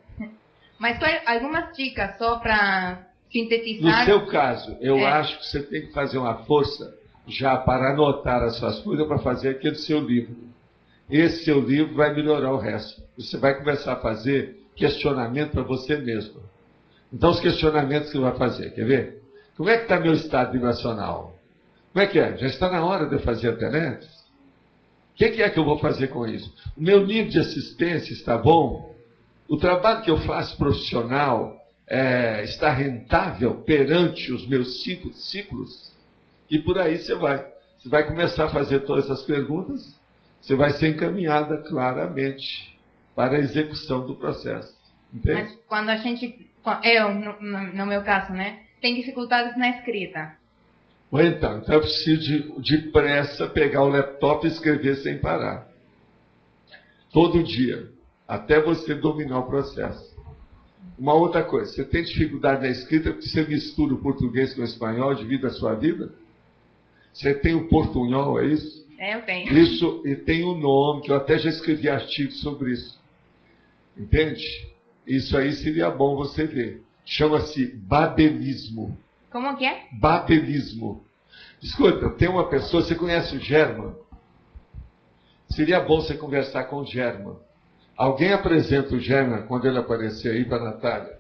Mas algumas dicas só para sintetizar. No seu caso, eu acho que você tem que fazer uma força já para anotar as suas coisas, para fazer aquele seu livro. Esse seu livro vai melhorar o resto. Você vai começar a fazer questionamento para você mesmo. Então, os questionamentos que você vai fazer, quer ver? Como é que está meu estado vibracional? Como é que é? Já está na hora de eu fazer a TENEPS? O que é que eu vou fazer com isso? O meu nível de assistência está bom? O trabalho que eu faço profissional está rentável perante os meus ciclos? E por aí você vai. Você vai começar a fazer todas essas perguntas, você vai ser encaminhada claramente para a execução do processo. Entende? Mas quando a gente, eu, no meu caso, né, tem dificuldades na escrita. Então eu preciso de pressa pegar o laptop e escrever sem parar. Todo dia, até você dominar o processo. Uma outra coisa, você tem dificuldade na escrita porque você mistura o português com o espanhol devido à sua vida? Você tem o portunhol, é isso? Eu tenho. Isso, e tem um nome, que eu até já escrevi artigos sobre isso. Entende? Isso aí seria bom você ver. Chama-se babelismo. Como que é? Babelismo. Escuta, tem uma pessoa, você conhece o German? Seria bom você conversar com o German. Alguém apresenta o German quando ele aparecer aí para a Natália.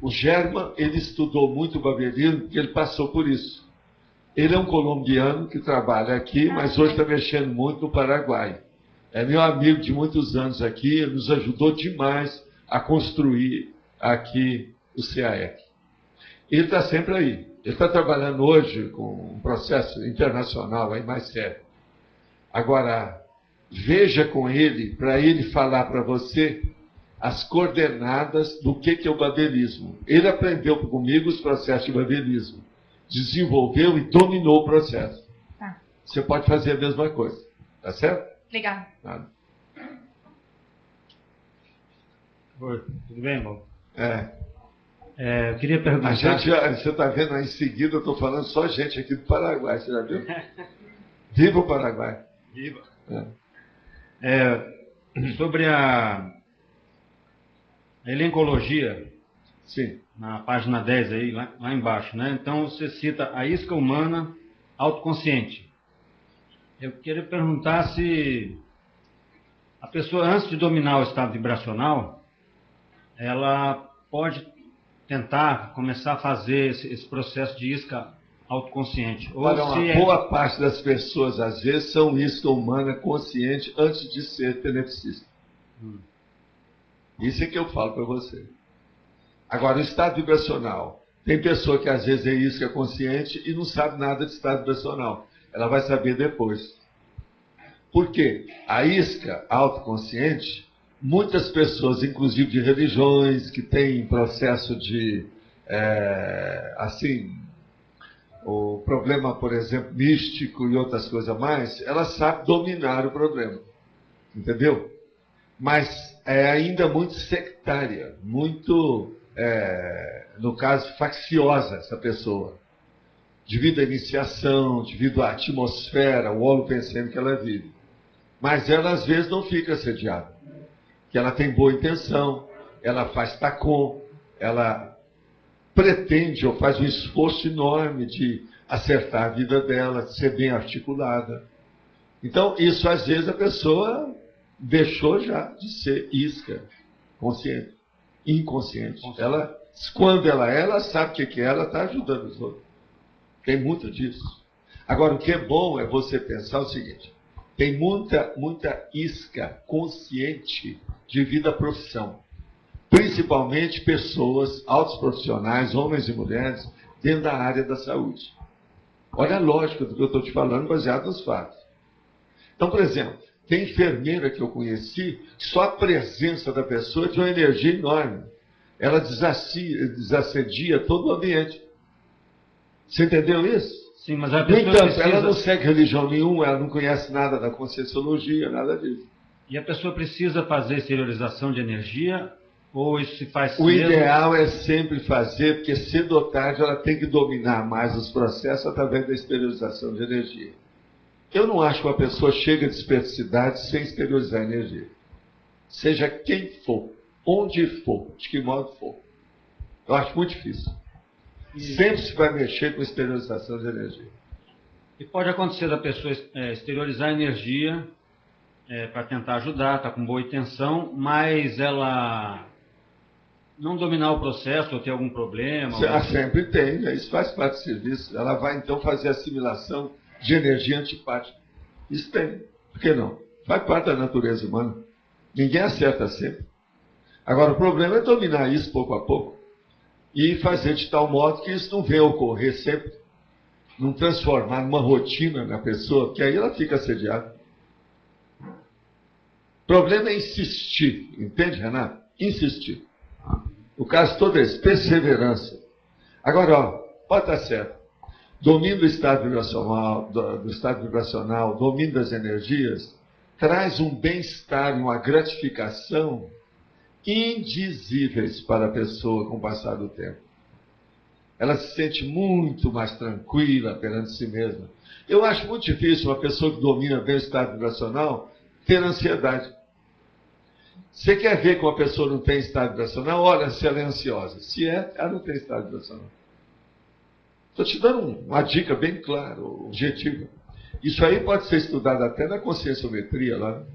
O German, ele estudou muito o babelismo porque ele passou por isso. Ele é um colombiano que trabalha aqui, mas hoje está mexendo muito no Paraguai. É meu amigo de muitos anos aqui, ele nos ajudou demais a construir aqui o CAEC. Ele está sempre aí. Ele está trabalhando hoje com um processo internacional aí mais sério. Agora, veja com ele, para ele falar para você as coordenadas do que é o babelismo. Ele aprendeu comigo os processos de babelismo. Desenvolveu e dominou o processo. Tá. Você pode fazer a mesma coisa. Tá certo? Legal. Nada. Oi, tudo bem, irmão? Eu queria perguntar... você está vendo aí em seguida, eu estou falando só gente aqui do Paraguai, você já viu? Viva o Paraguai. Viva. Sobre a elencologia... Sim. Na página 10 aí, lá embaixo, né? Então você cita a isca humana autoconsciente. Eu queria perguntar se a pessoa, antes de dominar o estado vibracional, ela pode tentar começar a fazer esse processo de isca autoconsciente. Ou Para uma boa parte das pessoas, às vezes, são isca humana consciente antes de ser tenepsista. Isso é que eu falo para você. Agora, o estado vibracional. Tem pessoa que às vezes é isca consciente e não sabe nada de estado vibracional. Ela vai saber depois. Por quê? A isca autoconsciente, muitas pessoas, inclusive de religiões, que têm processo de, o problema, por exemplo, místico e outras coisas mais, ela sabe dominar o problema. Entendeu? Mas é ainda muito sectária, muito... no caso, facciosa essa pessoa, devido à iniciação, devido à atmosfera, o holopensene que ela vive. Mas ela, às vezes, não fica assediada. Que ela tem boa intenção, ela faz tacon, ela pretende ou faz um esforço enorme de acertar a vida dela, de ser bem articulada. Então, isso, às vezes, a pessoa deixou já de ser isca consciente. Inconsciente. Ela, quando ela sabe o que é, ela está ajudando os outros. Tem muito disso. Agora, o que é bom é você pensar o seguinte: tem muita isca consciente de vida à profissão. Principalmente pessoas, altos profissionais, homens e mulheres, dentro da área da saúde. Olha a lógica do que eu estou te falando, baseado nos fatos. Então, por exemplo, tem enfermeira que eu conheci, que só a presença da pessoa tinha uma energia enorme. Ela desassedia todo o ambiente. Você entendeu isso? Sim, mas a pessoa precisa... ela não segue religião nenhuma, ela não conhece nada da Conscienciologia, nada disso. E a pessoa precisa fazer exteriorização de energia, ou isso se faz O ideal é sempre fazer, porque cedo ou tarde ela tem que dominar mais os processos através da exteriorização de energia. Eu não acho que uma pessoa chega de especificidade sem exteriorizar energia. Seja quem for, onde for, de que modo for. Eu acho muito difícil. Sempre se vai mexer com exteriorização de energia. E pode acontecer da pessoa exteriorizar energia para tentar ajudar, está com boa intenção, mas ela não dominar o processo ou ter algum problema? Sempre tem, isso faz parte do serviço. Ela vai então fazer assimilação de energia antipática. Isso tem, por que não? Faz parte da natureza humana. Ninguém acerta sempre. Agora, o problema é dominar isso pouco a pouco e fazer de tal modo que isso não venha ocorrer sempre, não transformar numa rotina na pessoa, que aí ela fica assediada. O problema é insistir, entende, Renato? Insistir. O caso todo é esse, perseverança. Agora, ó, pode estar certo. Domínio do estado vibracional, domínio das energias, traz um bem-estar e uma gratificação indizíveis para a pessoa com o passar do tempo. Ela se sente muito mais tranquila perante si mesma. Eu acho muito difícil uma pessoa que domina bem o estado vibracional ter ansiedade. Você quer ver que uma pessoa não tem estado vibracional? Olha se ela é ansiosa. Se é, ela não tem estado vibracional. Estou te dando uma dica bem clara, objetiva. Isso aí pode ser estudado até na conscienciometria lá, né?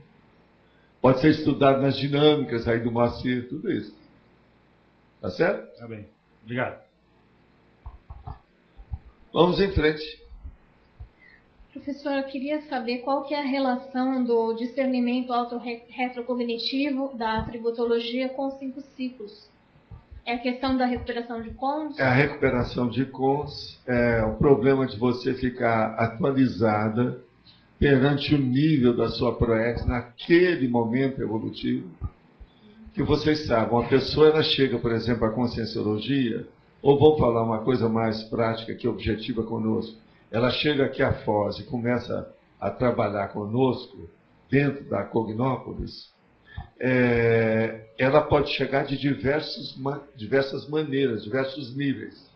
Pode ser estudado nas dinâmicas aí do Moacir, tudo isso. Tá certo? Tá bem. Obrigado. Vamos em frente. Professor, eu queria saber qual que é a relação do discernimento auto-retrocognitivo da tributologia com os 5 ciclos. É a questão da recuperação de cons? É a recuperação de cons, é o problema de você ficar atualizada perante o nível da sua proex naquele momento evolutivo. Que vocês sabem, uma pessoa ela chega, por exemplo, à conscienciologia, ou vou falar uma coisa mais prática que objetiva conosco, ela chega aqui à Foz e começa a trabalhar conosco dentro da Cognópolis, ela pode chegar de diversas maneiras, diversos níveis.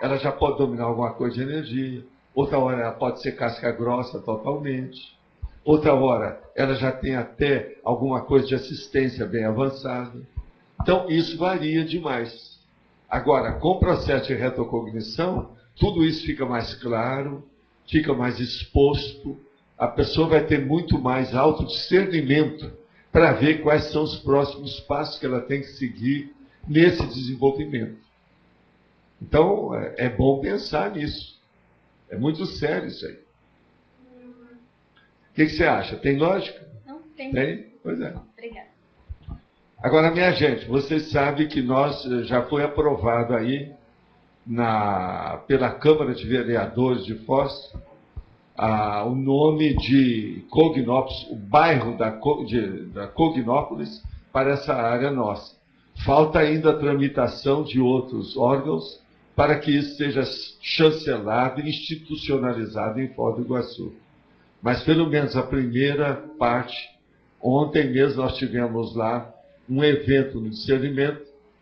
Ela já pode dominar alguma coisa de energia, outra hora ela pode ser casca grossa totalmente, outra hora ela já tem até alguma coisa de assistência bem avançada. Então isso varia demais. Agora, com o processo de retrocognição, tudo isso fica mais claro, fica mais exposto, a pessoa vai ter muito mais autodiscernimento para ver quais são os próximos passos que ela tem que seguir nesse desenvolvimento. Então, é bom pensar nisso. É muito sério isso aí. O que você acha? Tem lógica? Não, tem. Tem? Pois é. Obrigada. Agora, minha gente, vocês sabem que nós já foi aprovado aí pela Câmara de Vereadores de Foz o nome de Cognópolis, o bairro da Cognópolis para essa área nossa. Falta ainda a tramitação de outros órgãos para que isso seja chancelado e institucionalizado em Foz do Iguaçu. Mas pelo menos a primeira parte, ontem mesmo nós tivemos lá um evento no discernimento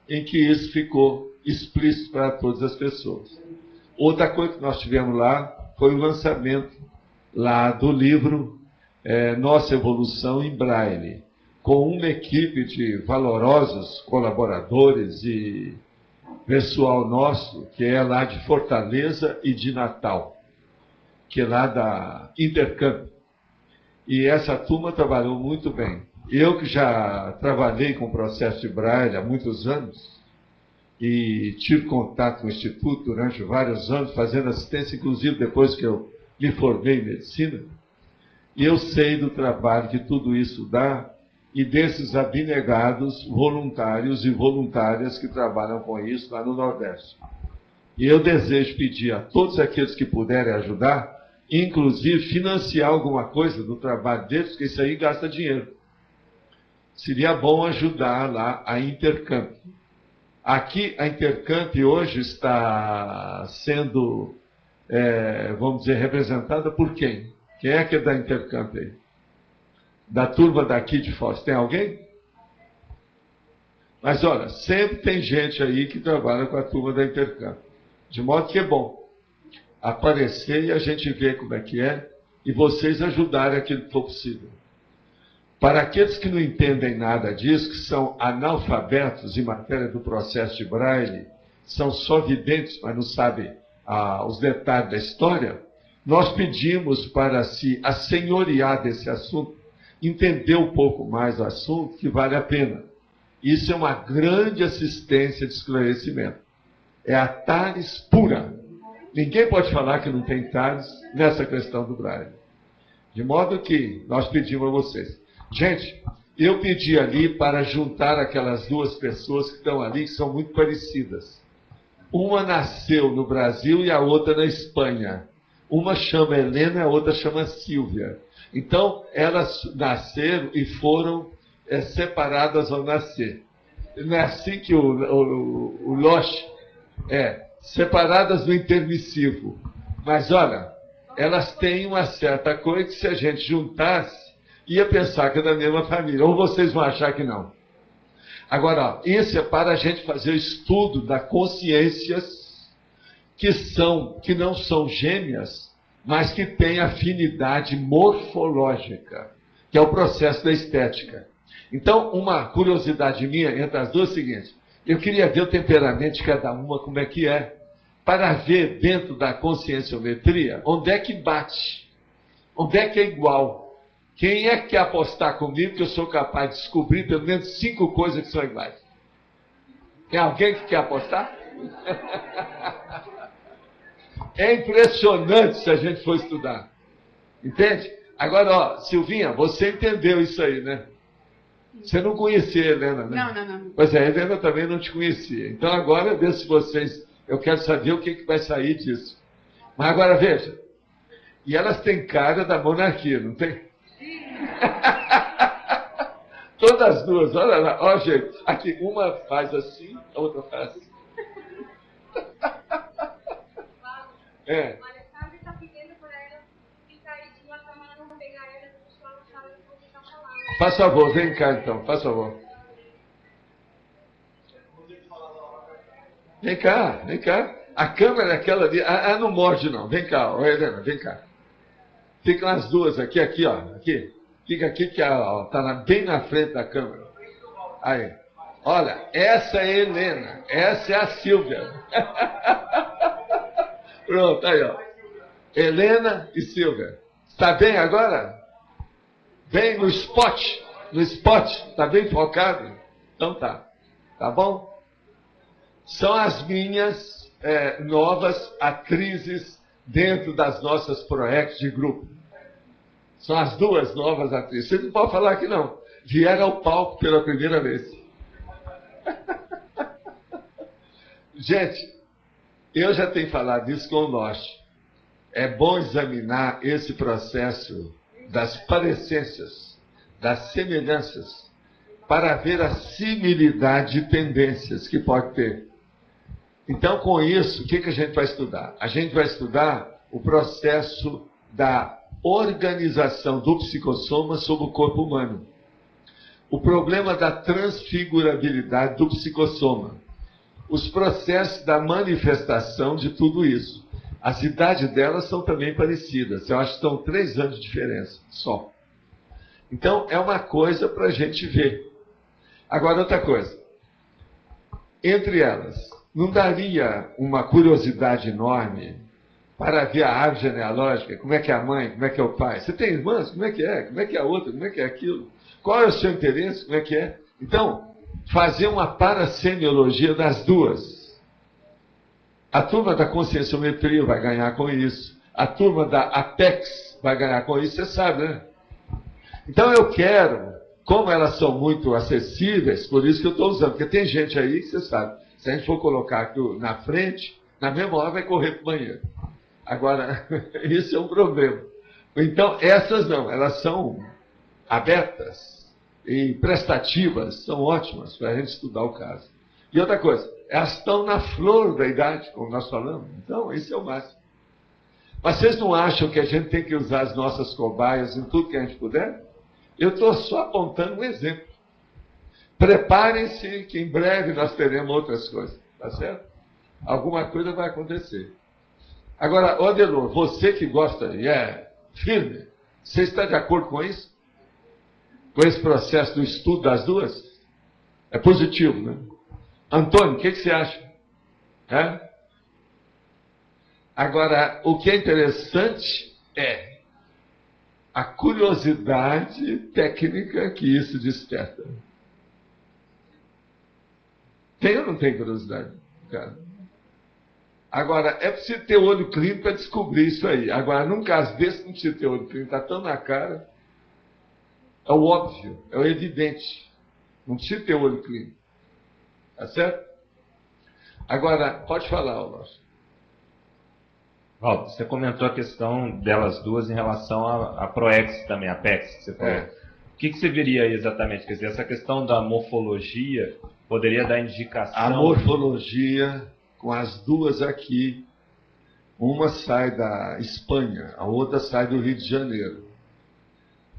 em que isso ficou explícito para todas as pessoas. Outra coisa que nós tivemos lá foi o lançamento lá do livro Nossa Evolução em Braille, com uma equipe de valorosos colaboradores e pessoal nosso, que é lá de Fortaleza e de Natal, que é lá da Intercamp. E essa turma trabalhou muito bem. Eu que já trabalhei com o processo de Braille há muitos anos, e tive contato com o Instituto durante vários anos, fazendo assistência, inclusive depois que eu me formei em medicina, e eu sei do trabalho que tudo isso dá, e desses abnegados voluntários e voluntárias que trabalham com isso lá no Nordeste. E eu desejo pedir a todos aqueles que puderem ajudar, inclusive financiar alguma coisa do trabalho deles, porque isso aí gasta dinheiro. Seria bom ajudar lá a Intercamp. Aqui, a Intercamp hoje está sendo, vamos dizer, representada por quem? Quem é que é da Intercamp aí? Da turma daqui de Foz. Tem alguém? Mas olha, sempre tem gente aí que trabalha com a turma da Intercamp. De modo que é bom aparecer e a gente ver como é que é e vocês ajudarem aquilo que for possível. Para aqueles que não entendem nada disso, que são analfabetos em matéria do processo de Braille, são só videntes, mas não sabem os detalhes da história, nós pedimos para se assenhorear desse assunto, entender um pouco mais o assunto, que vale a pena. Isso é uma grande assistência de esclarecimento. É a Tales pura. Ninguém pode falar que não tem Tales nessa questão do Braille. De modo que nós pedimos a vocês. Gente, eu pedi ali para juntar aquelas duas pessoas que estão ali, que são muito parecidas. Uma nasceu no Brasil e a outra na Espanha. Uma chama Helena e a outra chama Silvia. Então, elas nasceram e foram separadas ao nascer. Não é assim que o Loche separadas no intermissivo. Mas, olha, elas têm uma certa coisa que se a gente juntasse, ia pensar que é da mesma família. Ou vocês vão achar que não. Agora, isso é para a gente fazer o estudo das consciências que não são gêmeas, mas que têm afinidade morfológica, que é o processo da estética. Então, uma curiosidade minha entre as duas é o seguinte: eu queria ver o temperamento de cada uma, como é que é, para ver dentro da conscienciometria onde é que bate, onde é que é igual. Quem é que quer apostar comigo que eu sou capaz de descobrir pelo menos 5 coisas que são iguais? Tem alguém que quer apostar? É impressionante se a gente for estudar. Entende? Agora, ó, Silvinha, você entendeu isso aí, né? Você não conhecia a Helena, né? Não. Pois é, a Helena também não te conhecia. Então agora eu vejo se vocês... Eu quero saber o que vai sair disso. Mas agora veja. E elas têm cara da monarquia, não tem? Todas as duas, olha lá, ó, gente. Aqui, uma faz assim, a outra faz assim. Faz favor, vem cá então, faz favor. Vem cá. A câmera é aquela ali. Não morde não. Vem cá, ó, Helena, vem cá. Ficam as duas aqui, ó. Aqui. Fica aqui que está bem na frente da câmera. Aí. Olha, essa é a Helena. Essa é a Silvia. Pronto, aí, ó. Helena e Silvia. Está bem agora? Bem no spot? No spot? Está bem focado? Então tá. Tá bom? São as minhas novas atrizes dentro das nossas projetos de grupo. São as duas novas atrizes. Você não pode falar que não. Vieram ao palco pela primeira vez. Gente, eu já tenho falado isso com o Loche. É bom examinar esse processo das parecências, das semelhanças, para ver a similidade de tendências que pode ter. Então, com isso, o que a gente vai estudar? A gente vai estudar o processo da organização do psicossoma sobre o corpo humano. O problema da transfigurabilidade do psicossoma. Os processos da manifestação de tudo isso. As idades delas são também parecidas. Eu acho que são 3 anos de diferença só. Então, é uma coisa para a gente ver. Agora, outra coisa. Entre elas, não daria uma curiosidade enorme para ver a árvore genealógica? Como é que é a mãe? Como é que é o pai? Você tem irmãs? Como é que é? Como é que é a outra? Como é que é aquilo? Qual é o seu interesse? Como é que é? Então, fazer uma parasemiologia das duas. A turma da conscienciometria vai ganhar com isso. A turma da Apex vai ganhar com isso, você sabe, né? Então eu quero, como elas são muito acessíveis, por isso que eu estou usando, porque tem gente aí que você sabe, se a gente for colocar aqui na frente, na mesma hora vai correr para o banheiro. Agora, isso é um problema. Então, essas não, elas são abertas e prestativas, são ótimas para a gente estudar o caso. E outra coisa, elas estão na flor da idade, como nós falamos. Então, isso é o máximo. Mas vocês não acham que a gente tem que usar as nossas cobaias em tudo que a gente puder? Eu estou só apontando um exemplo. Preparem-se que em breve nós teremos outras coisas, tá certo? Alguma coisa vai acontecer. Agora, Odelor, você que gosta e é firme, você está de acordo com isso? Com esse processo do estudo das duas? É positivo, né? Antônio, o que você acha? Agora, o que é interessante é a curiosidade técnica que isso desperta. Tem ou não tem curiosidade, cara? Agora, é preciso ter olho clínico para descobrir isso aí. Agora, num caso desse, não precisa ter olho clínico, está tão na cara. É o óbvio, é o evidente. Não precisa ter olho clínico. Tá certo? Agora, pode falar, Lógico. Waldo, você comentou a questão delas duas em relação à PROEX também, a PEX, que você falou. O que você veria aí exatamente? Quer dizer, essa questão da morfologia poderia dar indicação... A morfologia, com as duas aqui, uma sai da Espanha, a outra sai do Rio de Janeiro.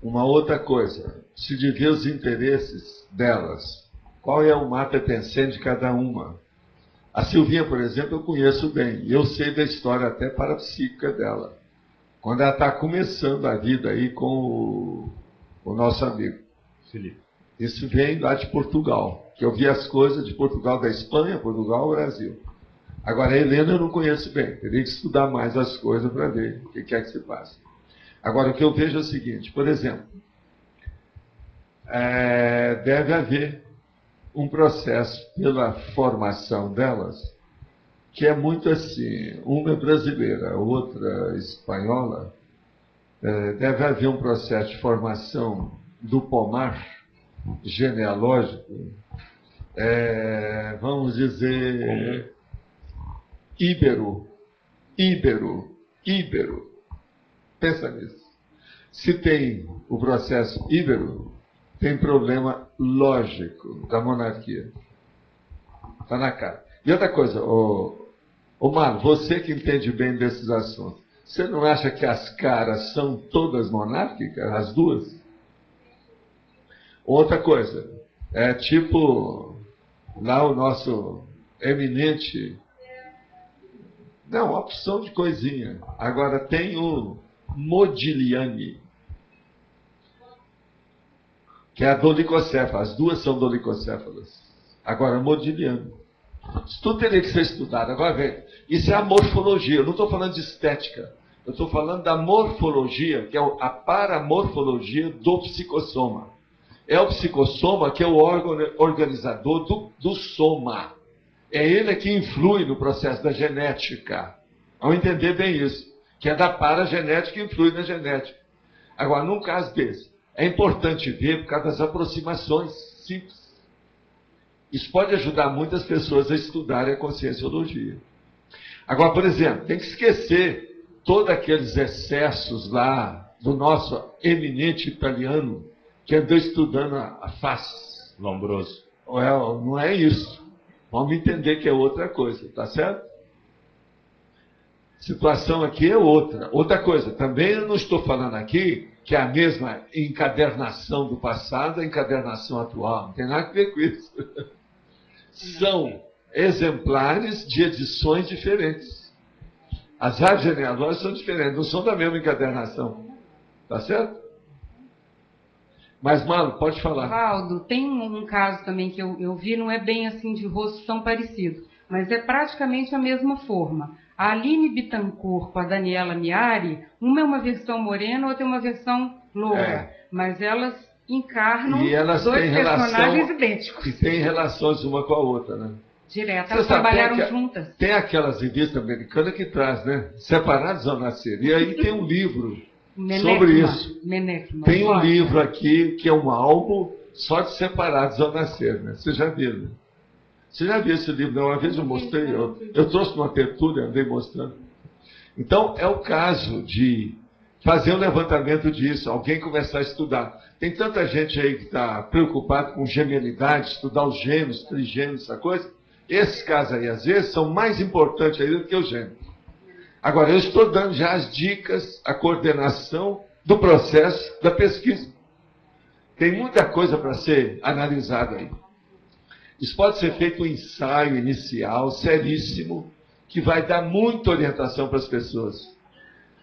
Uma outra coisa, se devia os interesses delas. Qual é o mata pensante de cada uma? A Silvinha, por exemplo, eu conheço bem. Eu sei da história até parapsíquica dela. Quando ela está começando a vida aí com o nosso amigo Felipe. Isso vem lá de Portugal. Que eu vi as coisas de Portugal, da Espanha, Portugal, Brasil. Agora, a Helena eu não conheço bem. Teria que estudar mais as coisas para ver o que é que se passa. Agora, o que eu vejo é o seguinte. Por exemplo, deve haver um processo pela formação delas, que é muito assim, uma é brasileira, outra espanhola, deve haver um processo de formação do pomar genealógico, vamos dizer, íbero. Pensa nisso. Se tem o processo íbero, tem problema lógico da monarquia. Está na cara. E outra coisa, Marlon, você que entende bem desses assuntos, você não acha que as caras são todas monárquicas, as duas? Outra coisa, é tipo lá o nosso eminente... Não, opção de coisinha. Agora tem o Modigliani, que é a dolicocéfala. As duas são dolicocéfalas. Agora, Modigliani. Isso tudo teria que ser estudado. Agora, vem. Isso é a morfologia. Eu não estou falando de estética. Eu estou falando da morfologia, que é a paramorfologia do psicossoma. É o psicossoma que é o órgão organizador do soma. É ele que influi no processo da genética. Ao entender bem isso. Que é da paragenética que influi na genética. Agora, num caso desse, é importante ver por causa das aproximações simples. Isso pode ajudar muitas pessoas a estudarem a conscienciologia. Agora, por exemplo, tem que esquecer todos aqueles excessos lá do nosso eminente italiano que andou estudando a face. Lombroso. Não é isso. Vamos entender que é outra coisa, tá certo? A situação aqui é outra. Outra coisa, também eu não estou falando aqui que é a mesma encadernação do passado, a encadernação atual. Não tem nada a ver com isso. São exemplares de edições diferentes. As árvores genealógicas são diferentes, não são da mesma encadernação. Tá certo? Mas, Marlon, pode falar. Valdo, tem um caso também que eu vi, não é bem assim de rosto tão parecido, mas é praticamente a mesma forma. A Aline Bittencourt com a Daniela Miari, uma é uma versão morena, outra é uma versão loura. Mas elas encarnam dois personagens idênticos. E têm relações uma com a outra, né? Direto, elas trabalharam juntas. Tem aquelas revistas americanas que traz, né? Separados ao nascer. E aí tem um livro sobre isso. Tem um livro aqui que é um álbum só de Separados ao Nascer, né? Você já viu, né? Você já viu esse livro? Uma vez eu mostrei, eu trouxe numa tertúlia, andei mostrando. Então, é o caso de fazer um levantamento disso, alguém começar a estudar. Tem tanta gente aí que está preocupado com gemelidade, estudar os gêmeos, trigêmeos, essa coisa. Esses casos aí, às vezes, são mais importantes ainda do que os gêmeos. Agora, eu estou dando já as dicas, a coordenação do processo da pesquisa. Tem muita coisa para ser analisada aí. Isso pode ser feito um ensaio inicial, seríssimo, que vai dar muita orientação para as pessoas.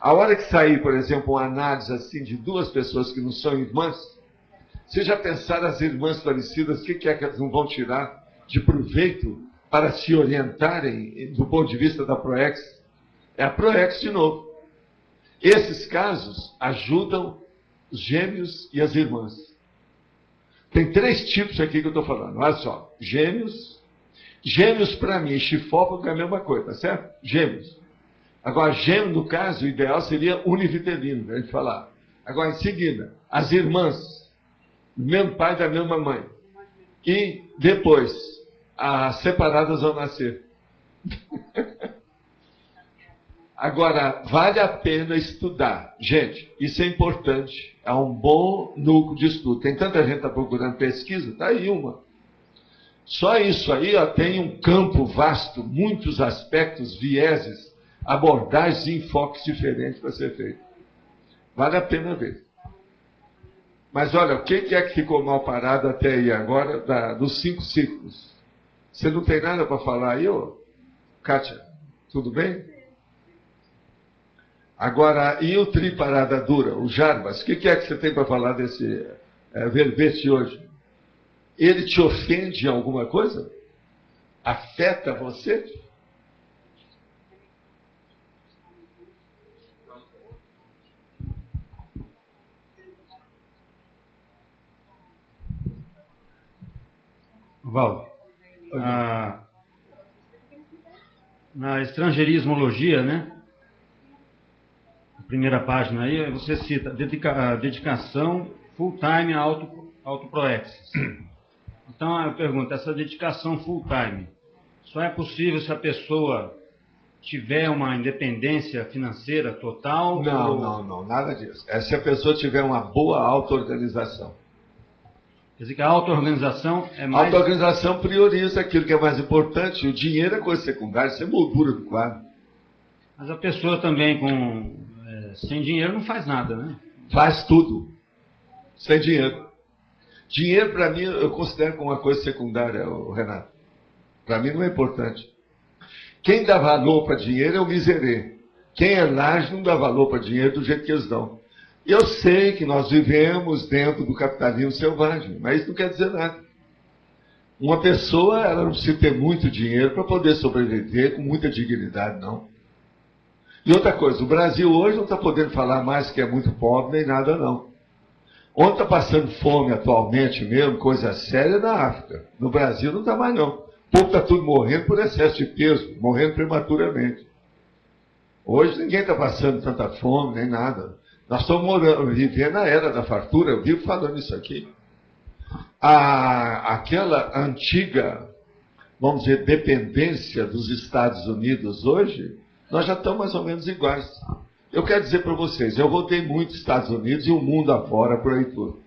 A hora que sair, por exemplo, uma análise assim de duas pessoas que não são irmãs, vocês já pensaram as irmãs falecidas, o que é que elas não vão tirar de proveito para se orientarem do ponto de vista da PROEX? É a PROEX de novo. Esses casos ajudam os gêmeos e as irmãs. Tem 3 tipos aqui que eu estou falando. Olha só, gêmeos, Gêmeos, para mim, chifófago é a mesma coisa, tá certo? Gêmeos. Agora, gêmeo, no caso, o ideal seria univitelino, a gente falar. Agora, em seguida, as irmãs, do mesmo pai da mesma mãe. E depois, as separadas vão nascer. Agora, vale a pena estudar. Gente, isso é importante. É um bom núcleo de estudo. Tem tanta gente que está procurando pesquisa, está aí uma. Só isso aí ó, tem um campo vasto, muitos aspectos, vieses, abordagens e enfoques diferentes para ser feito. Vale a pena ver. Mas olha, o que é que ficou mal parado até aí agora dos 5 ciclos? Você não tem nada para falar aí, ô? Kátia? Tudo bem? Agora, e o triparada dura, o Jarbas? O que é que você tem para falar desse verbete hoje? Ele te ofende em alguma coisa? Afeta você? Valdo, na estrangeirismologia, né? A primeira página aí, você cita a dedicação full-time a autoproexis. Então, eu pergunto, essa dedicação full-time só é possível se a pessoa tiver uma independência financeira total? Não, nada disso. É se a pessoa tiver uma boa auto-organização. Quer dizer que a auto-organização é mais... A auto-organização prioriza aquilo que é mais importante. O dinheiro é coisa secundária, isso é moldura do quadro. Mas a pessoa também sem dinheiro não faz nada, né? Faz tudo. Sem dinheiro. Dinheiro, para mim, eu considero como uma coisa secundária, Renato. Para mim não é importante. Quem dá valor para dinheiro é o miserê. Quem é laje não dá valor para dinheiro do jeito que eles dão. Eu sei que nós vivemos dentro do capitalismo selvagem, mas isso não quer dizer nada. Uma pessoa, ela não precisa ter muito dinheiro para poder sobreviver com muita dignidade, não. E outra coisa, o Brasil hoje não está podendo falar mais que é muito pobre nem nada, não. Onde está passando fome atualmente mesmo, coisa séria, é na África. No Brasil não está mais, não. O povo está tudo morrendo por excesso de peso, morrendo prematuramente. Hoje ninguém está passando tanta fome, nem nada. Nós estamos vivendo a era da fartura, eu vivo falando isso aqui. Aquela antiga, vamos dizer, dependência dos Estados Unidos hoje, nós já estamos mais ou menos iguais. Eu quero dizer para vocês, eu rodei muito os Estados Unidos e o mundo afora, por aí tudo.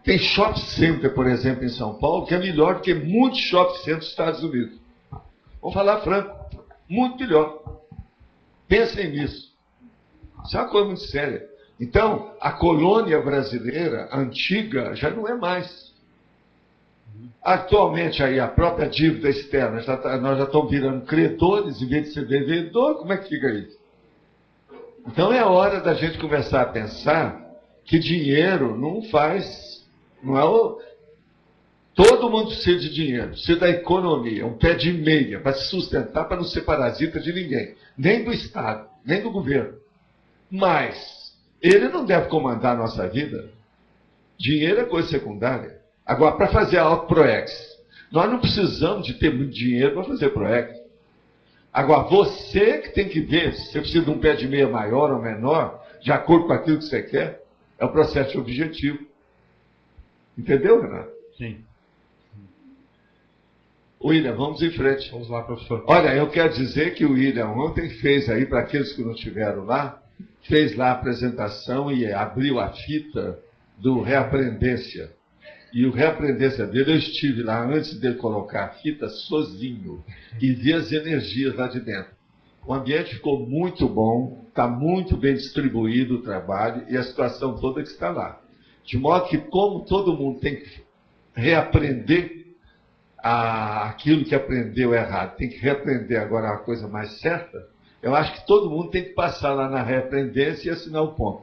Tem shopping center, por exemplo, em São Paulo, que é melhor do que muitos shopping centers dos Estados Unidos. Vamos falar franco, muito melhor. Pensem nisso. Isso é uma coisa muito séria. Então, a colônia brasileira antiga já não é mais. Atualmente, aí, a própria dívida externa, nós já estamos virando credores em vez de ser devedor. Como é que fica isso? Então, é hora da gente começar a pensar que dinheiro não faz... Não é todo mundo precisa de dinheiro, precisa da economia, um pé de meia para se sustentar, para não ser parasita de ninguém. Nem do Estado, nem do governo. Mas... ele não deve comandar a nossa vida. Dinheiro é coisa secundária. Agora, para fazer a autoproex, nós não precisamos de ter muito dinheiro para fazer proex. Agora, você que tem que ver se você precisa de um pé de meia maior ou menor, de acordo com aquilo que você quer, é o processo objetivo. Entendeu, Renato? Sim. William, vamos em frente. Vamos lá, professor. Olha, eu quero dizer que o William ontem fez aí, para aqueles que não estiveram lá, fez lá a apresentação e abriu a fita do Reaprendência. E o Reaprendência dele, eu estive lá antes dele colocar a fita sozinho e vi as energias lá de dentro. O ambiente ficou muito bom, está muito bem distribuído o trabalho e a situação toda que está lá. De modo que, como todo mundo tem que reaprender aquilo que aprendeu errado, tem que reaprender agora uma coisa mais certa, eu acho que todo mundo tem que passar lá na reaprendência e assinar o ponto.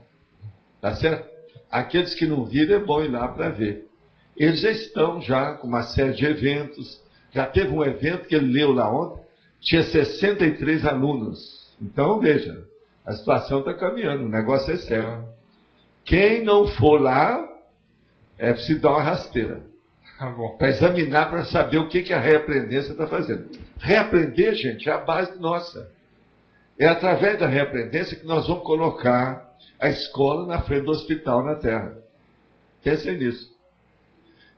Tá certo? Aqueles que não viram, é bom ir lá para ver. Eles já estão com uma série de eventos. Já teve um evento que ele leu lá ontem, tinha 63 alunos. Então, veja, a situação está caminhando, o negócio é sério. Quem não for lá, é preciso dar uma rasteira. Para examinar, para saber o que a reaprendência está fazendo. Reaprender, gente, é a base nossa. É através da reaprendência que nós vamos colocar a escola na frente do hospital na Terra. Pensem nisso.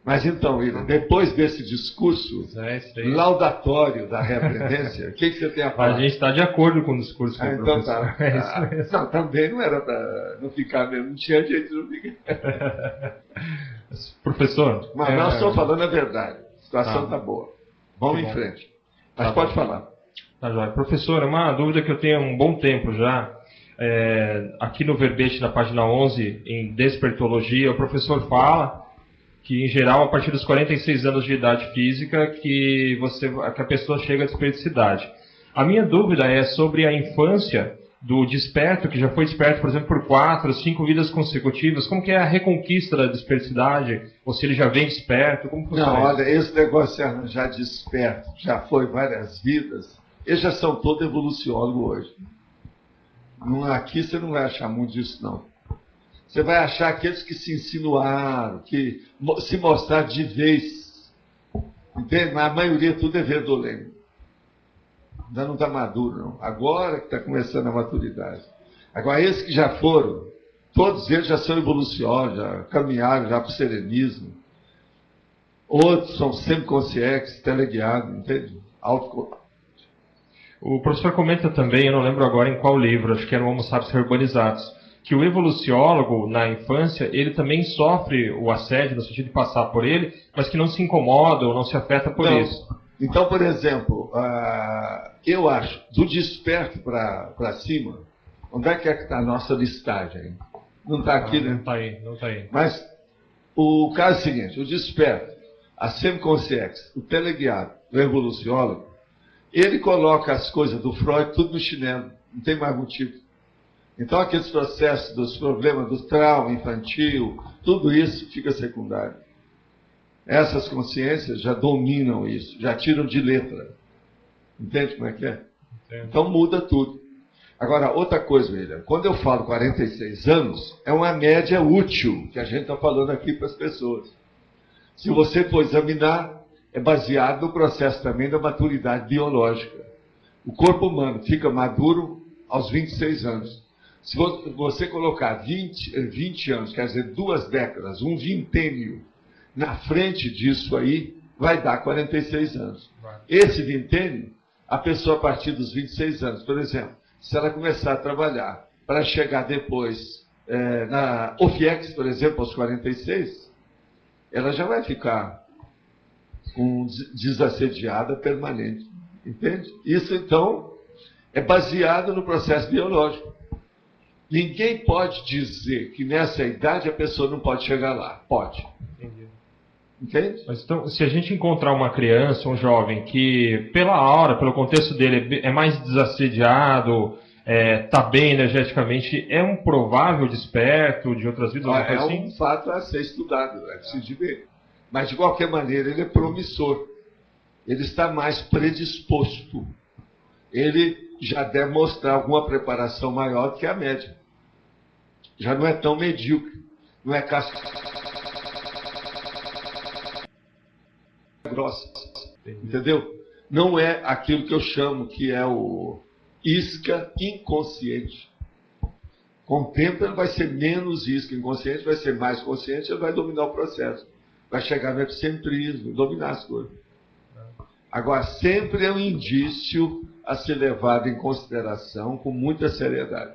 Mas então, William, depois desse discurso laudatório da reaprendência, o que você tem a falar? A gente está de acordo com o discurso do então professor. Não, também não era para não ficar mesmo, não tinha jeito de não ficar. Professor... Mas nós estamos falando a verdade. A situação está boa. Vamos em frente. Mas pode falar. Tá, joia. Professor, é uma dúvida que eu tenho há um bom tempo já. Aqui no verbete, na página 11, em Despertologia, o professor fala que, em geral, a partir dos 46 anos de idade física, que a pessoa chega à desperticidade. A minha dúvida é sobre a infância do desperto, que já foi desperto, por exemplo, por 4, 5 vidas consecutivas. Como que é a reconquista da desperticidade? Ou se ele já vem desperto? Como funciona? Não, olha, esse negócio de já desperto, já foi várias vidas, eles já são todos evoluciólogos hoje. Aqui você não vai achar muito disso, não. Você vai achar aqueles que se insinuaram, que se mostraram de vez. Entende? Mas a maioria tudo é verdolento. Ainda não está maduro, não. Agora que está começando a maturidade. Agora, esses que já foram, todos eles já são evoluciólogos, já caminharam já para o serenismo. Outros são semiconscientes, teleguiados, entende? O professor comenta também, eu não lembro agora em qual livro, acho que era o Homo Sapiens Reurbanizados, que o evoluciólogo, na infância, ele também sofre o assédio, no sentido de passar por ele, mas que não se incomoda ou não se afeta por isso. Então, por exemplo, eu acho, do desperto para cima, onde é que está a nossa listagem? Não está aqui, né? Não está aí. Mas o caso é o seguinte, o desperto, a semiconsciência, o teleguiado, o evoluciólogo, ele coloca as coisas do Freud tudo no chinelo, não tem mais motivo. Então, aqueles processos dos problemas do trauma infantil, tudo isso fica secundário. Essas consciências já dominam isso, já tiram de letra. Entende como é que é? Entendo. Então, muda tudo. Agora, outra coisa, William, quando eu falo 46 anos, é uma média útil que a gente está falando aqui para as pessoas. Se você for examinar, é baseado no processo também da maturidade biológica. O corpo humano fica maduro aos 26 anos. Se você colocar 20 anos, quer dizer, 2 décadas, um vintênio, na frente disso aí, vai dar 46 anos. Esse vintênio, a pessoa a partir dos 26 anos, por exemplo, se ela começar a trabalhar para chegar depois na OFIEX, por exemplo, aos 46, ela já vai ficar desassediada permanente. Entende? Isso, então, é baseado no processo biológico. Ninguém pode dizer que nessa idade a pessoa não pode chegar lá. Pode. Entendi. Entende? Mas então, se a gente encontrar uma criança, um jovem, que pela hora, pelo contexto dele, é mais desassediado, está bem energeticamente, é um provável desperto de outras vidas? É um fato a ser estudado, é preciso de ver. Mas, de qualquer maneira, ele é promissor. Ele está mais predisposto. Ele já deve mostrar alguma preparação maior do que a média. Já não é tão medíocre. Não é casca grossa. Entendeu? Não é aquilo que eu chamo que é o isca inconsciente. Com o tempo ele vai ser menos isca inconsciente, vai ser mais consciente, ele vai dominar o processo. Vai chegar no epicentrismo, dominar as coisas. Agora, sempre é um indício a ser levado em consideração com muita seriedade.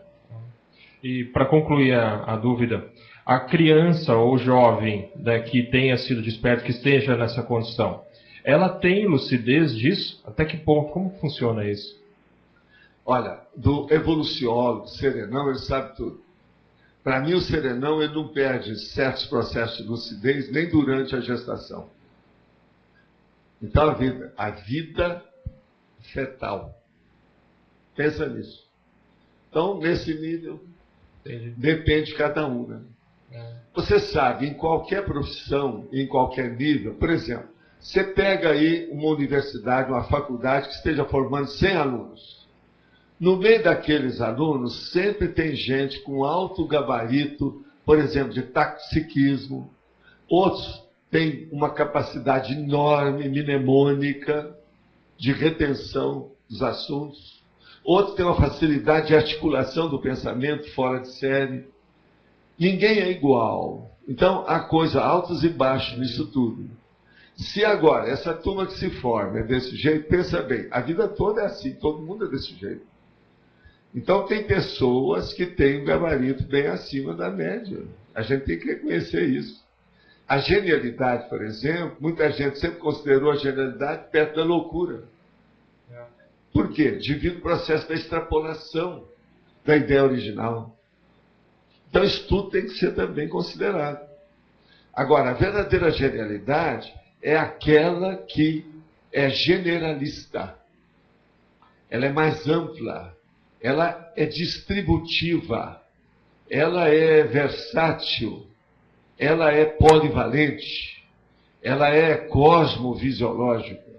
E para concluir a dúvida, a criança ou jovem, né, que tenha sido desperto, que esteja nessa condição, ela tem lucidez disso? Até que ponto? Como funciona isso? Olha, do evoluciólogo, serenão, ele sabe tudo. Para mim, o serenão ele não perde certos processos de lucidez nem durante a gestação. Então, a vida fetal. Pensa nisso. Então, nesse nível, depende de cada um. Né? Você sabe, em qualquer profissão, em qualquer nível, por exemplo, você pega aí uma universidade, uma faculdade que esteja formando 100 alunos. No meio daqueles alunos, sempre tem gente com alto gabarito, por exemplo, de taxiquismo. Outros têm uma capacidade enorme, mnemônica, de retenção dos assuntos. Outros têm uma facilidade de articulação do pensamento fora de série. Ninguém é igual. Então, há coisa altos e baixos nisso tudo. Se agora essa turma que se forma é desse jeito, pensa bem, a vida toda é assim, todo mundo é desse jeito. Então, tem pessoas que têm um gabarito bem acima da média. A gente tem que reconhecer isso. A genialidade, por exemplo, muita gente sempre considerou a genialidade perto da loucura. Por quê? Devido ao processo da extrapolação da ideia original. Então, isso tudo tem que ser também considerado. Agora, a verdadeira genialidade é aquela que é generalista. Ela é mais ampla. Ela é distributiva. Ela é versátil. Ela é polivalente. Ela é cosmovisiológica.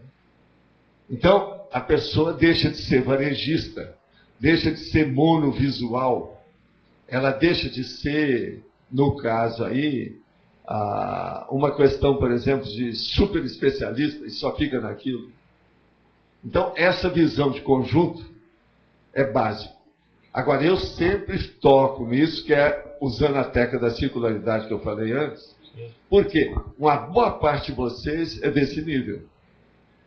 Então, a pessoa deixa de ser varejista, deixa de ser monovisual. Ela deixa de ser, no caso aí, uma questão, por exemplo, de super especialista e só fica naquilo. Então, essa visão de conjunto é básico. Agora, eu sempre toco nisso, que é usando a técnica da circularidade que eu falei antes, porque uma boa parte de vocês é desse nível.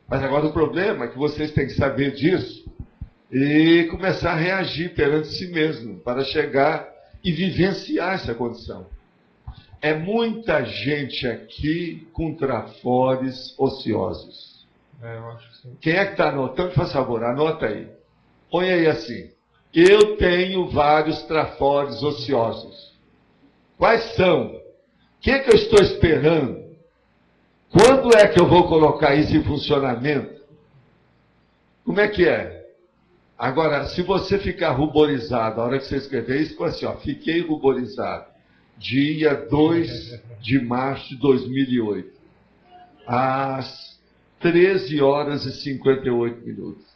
Mas agora o problema é que vocês têm que saber disso e começar a reagir perante si mesmo, para chegar e vivenciar essa condição. É muita gente aqui com trafores ociosos. Eu acho que sim. Quem é que está anotando? Faz favor, anota aí. Põe aí assim. Eu tenho vários trafores ociosos. Quais são? O que é que eu estou esperando? Quando é que eu vou colocar isso em funcionamento? Como é que é? Agora, se você ficar ruborizado, a hora que você escrever isso, assim, ó, fiquei ruborizado. Dia 2 de março de 2008, às 13 horas e 58 minutos.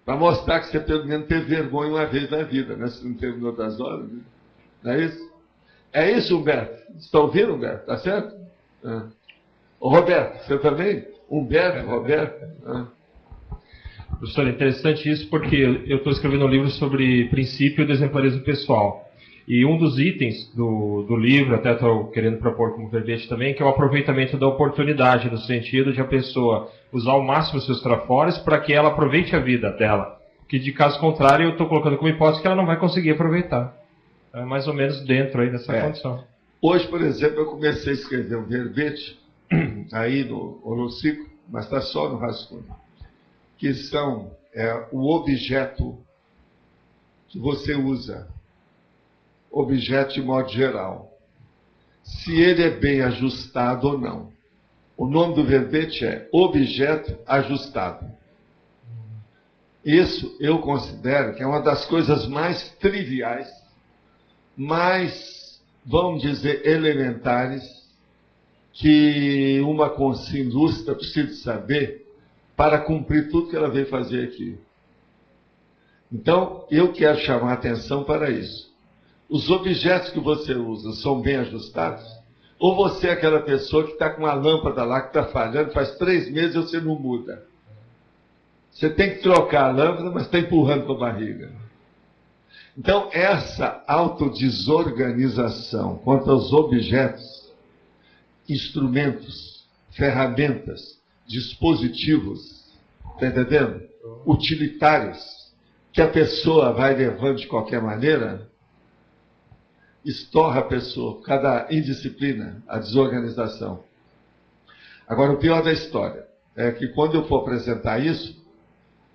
Para mostrar que você pelo menos teve vergonha uma vez na vida, né? Se não terminou das horas, né? Não é isso? É isso, Humberto? Está ouvindo, Humberto? Tá certo? Ô, Roberto, você também? Humberto, Roberto? Professor, é interessante isso porque eu estou escrevendo um livro sobre princípio do exemplarismo pessoal. E um dos itens do livro, até estou querendo propor como verbete também, que é o aproveitamento da oportunidade, no sentido de a pessoa usar ao máximo os seus trafores para que ela aproveite a vida dela. Que de caso contrário, eu estou colocando como hipótese que ela não vai conseguir aproveitar. É mais ou menos dentro aí dessa condição. Hoje, por exemplo, eu comecei a escrever um verbete, aí no holociclo, mas está só no rascunho, que são o objeto que você usa. Objeto de modo geral. Se ele é bem ajustado ou não. O nome do verbete é objeto ajustado. Isso eu considero que é uma das coisas mais triviais, mais, vamos dizer, elementares, que uma consciência ilustra precisa saber para cumprir tudo que ela veio fazer aqui. Então, eu quero chamar a atenção para isso. Os objetos que você usa são bem ajustados? Ou você é aquela pessoa que está com uma lâmpada lá que está falhando, faz 3 meses e você não muda? Você tem que trocar a lâmpada, mas está empurrando com a barriga. Então, essa autodesorganização quanto aos objetos, instrumentos, ferramentas, dispositivos, está entendendo? Utilitários, que a pessoa vai levando de qualquer maneira, estorra a pessoa, cada indisciplina, a desorganização. Agora, o pior da história é que quando eu for apresentar isso,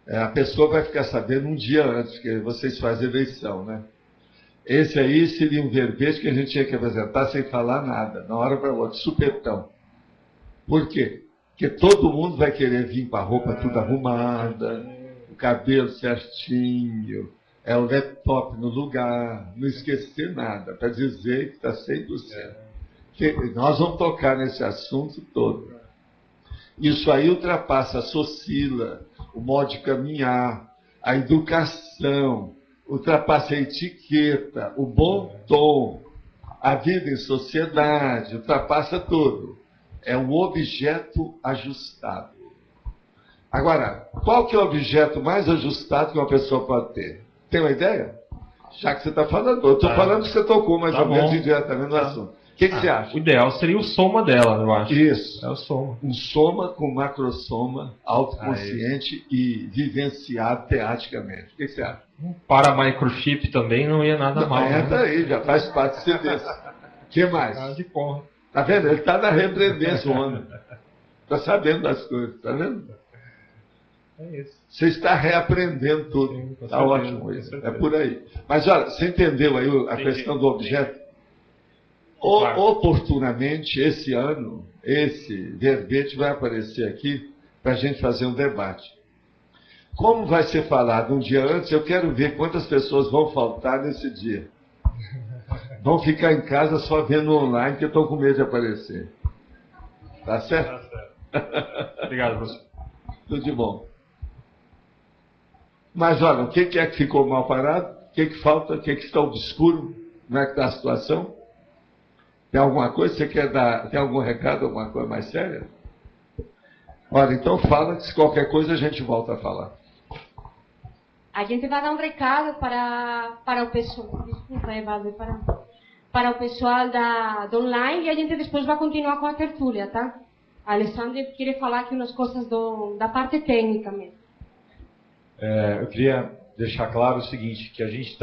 a pessoa vai ficar sabendo um dia antes, que vocês fazem eleição, né? Esse aí seria um verbete que a gente tinha que apresentar sem falar nada, na hora para outra, supetão. Por quê? Porque todo mundo vai querer vir com a roupa tudo arrumada, o cabelo certinho, o laptop no lugar, não esquecer nada, para dizer que está 100%. Que nós vamos tocar nesse assunto todo. Isso aí ultrapassa a socila, o modo de caminhar, a educação, ultrapassa a etiqueta, o bom tom. A vida em sociedade ultrapassa tudo. É um objeto ajustado. Agora, qual que é o objeto mais ajustado que uma pessoa pode ter? Tem uma ideia? Já que você está falando, eu estou falando que você tocou mais ou menos indiretamente no assunto. O que você acha? O ideal seria o soma dela, eu acho. Isso. É o soma. Um soma com macrosoma, autoconsciente e vivenciado teaticamente. O que você acha? Para microchip também não ia nada mal. Entra aí, já faz parte de ser desse. O que mais? De porra. Tá vendo? Ele está na repreendência, o homem. Está sabendo das coisas, tá vendo? É isso. Você está reaprendendo tudo. Está ótimo isso. É por aí. Mas olha, você entendeu aí a questão do objeto? Oportunamente, esse ano, esse verbete vai aparecer aqui para a gente fazer um debate. Como vai ser falado um dia antes, eu quero ver quantas pessoas vão faltar nesse dia. Vão ficar em casa só vendo online, porque estão com medo de aparecer. Tá certo? Tá certo. Obrigado, professor. Tudo de bom. Mas olha, o que é que ficou mal parado? O que falta? O que está obscuro? Como é que está a situação? Tem alguma coisa? Você quer dar? Tem algum recado, alguma coisa mais séria? Olha, então fala, que se qualquer coisa a gente volta a falar. A gente vai dar um recado para o pessoal, desculpa, Evaldo, para o pessoal do online, e a gente depois vai continuar com a tertúlia, tá? A Alessandra quer falar aqui umas coisas da parte técnica mesmo. Eu queria deixar claro o seguinte, que a gente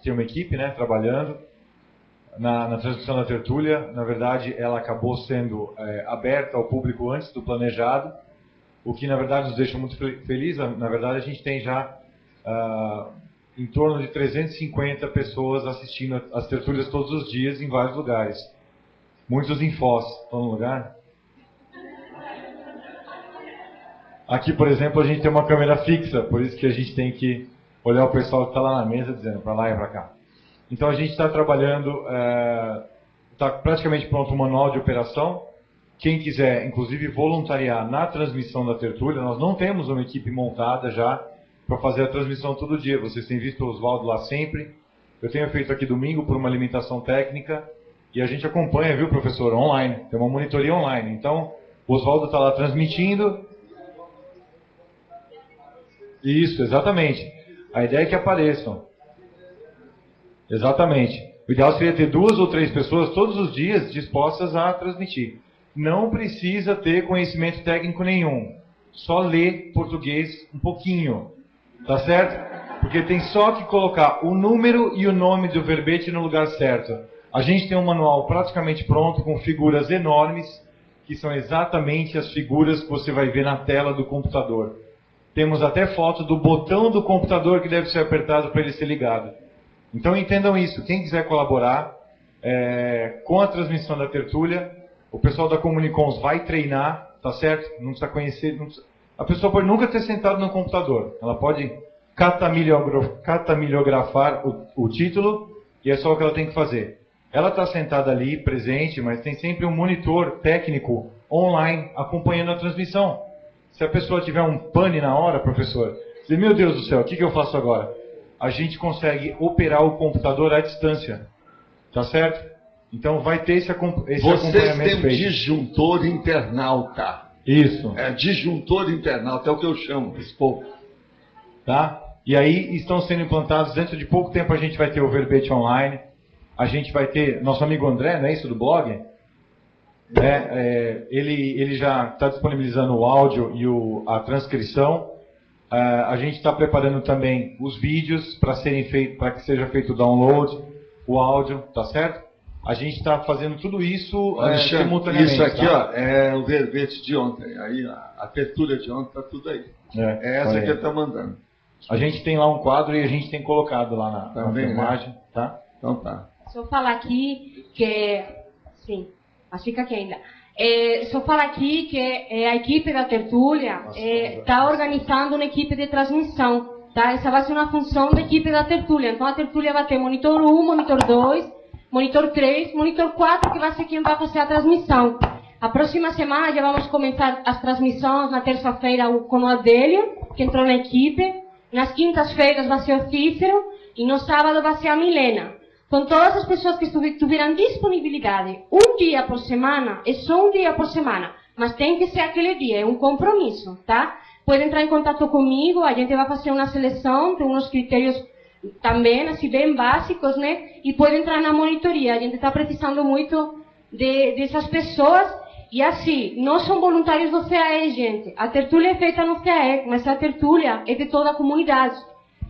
tem uma equipe, né, trabalhando na transmissão da tertúlia. Na verdade, ela acabou sendo aberta ao público antes do planejado, o que na verdade nos deixa muito felizes. Na verdade, a gente tem já em torno de 350 pessoas assistindo as tertúlias todos os dias em vários lugares. Muitos em Foz. Estão no lugar? Aqui, por exemplo, a gente tem uma câmera fixa, por isso que a gente tem que olhar o pessoal que está lá na mesa dizendo para lá e para cá. Então a gente está trabalhando, está praticamente pronto o manual de operação. Quem quiser, inclusive, voluntariar na transmissão da tertúlia, nós não temos uma equipe montada já para fazer a transmissão todo dia. Vocês têm visto o Oswaldo lá sempre. Eu tenho feito aqui domingo por uma limitação técnica e a gente acompanha, viu, professor, online. Tem uma monitoria online. Então, o Oswaldo está lá transmitindo. Isso, exatamente. A ideia é que apareçam. Exatamente. O ideal seria ter 2 ou 3 pessoas todos os dias dispostas a transmitir. Não precisa ter conhecimento técnico nenhum. Só ler português um pouquinho. Tá certo? Porque tem só que colocar o número e o nome do verbete no lugar certo. A gente tem um manual praticamente pronto com figuras enormes, que são exatamente as figuras que você vai ver na tela do computador. Temos até foto do botão do computador que deve ser apertado para ele ser ligado. Então entendam isso. Quem quiser colaborar com a transmissão da tertúlia, o pessoal da Comunicons vai treinar, tá certo? Não precisa conhecer. A pessoa pode nunca ter sentado no computador. Ela pode catamilografar o título e é só o que ela tem que fazer. Ela está sentada ali, presente, mas tem sempre um monitor técnico online acompanhando a transmissão. Se a pessoa tiver um pane na hora, professor, diz, meu Deus do céu, o que eu faço agora? A gente consegue operar o computador à distância. Tá certo? Então vai ter esse acompanhamento feito. Vocês têm um disjuntor internauta. Isso. Disjuntor internauta, é o que eu chamo, esse povo. Tá? E aí estão sendo implantados, dentro de pouco tempo a gente vai ter o verbete online. A gente vai ter, nosso amigo André, não é isso, do blog? Ele já está disponibilizando o áudio e a transcrição. A gente está preparando também os vídeos para que seja feito o download, o áudio, tá certo? A gente está fazendo tudo isso simultaneamente. Isso aqui, tá? É o verbete de ontem. Aí a tertúlia de ontem está tudo aí. É essa que ele está mandando. A gente tem lá um quadro e a gente tem colocado lá na filmagem, tá? Então tá. Só falar aqui que... Sim, mas fica aqui ainda. Só falar aqui que a equipe da tertúlia está organizando uma equipe de transmissão. Tá? Essa vai ser uma função da equipe da tertúlia. Então a tertúlia vai ter monitor 1, monitor 2, monitor 3, monitor 4, que vai ser quem vai fazer a transmissão. A próxima semana já vamos começar as transmissões. Na terça-feira com o Adélio, que entrou na equipe. Nas quintas-feiras vai ser o Cícero. E no sábado vai ser a Milena. com todas as pessoas que tiveram disponibilidade, um dia por semana, é só um dia por semana, mas tem que ser aquele dia, é um compromisso, tá? Pode entrar em contato comigo, a gente vai fazer uma seleção, tem uns critérios também, assim, bem básicos, né? E pode entrar na monitoria, a gente está precisando muito dessas pessoas. E assim, não são voluntários do CAE, gente. A tertúlia é feita no CAE, mas a tertúlia é de toda a comunidade.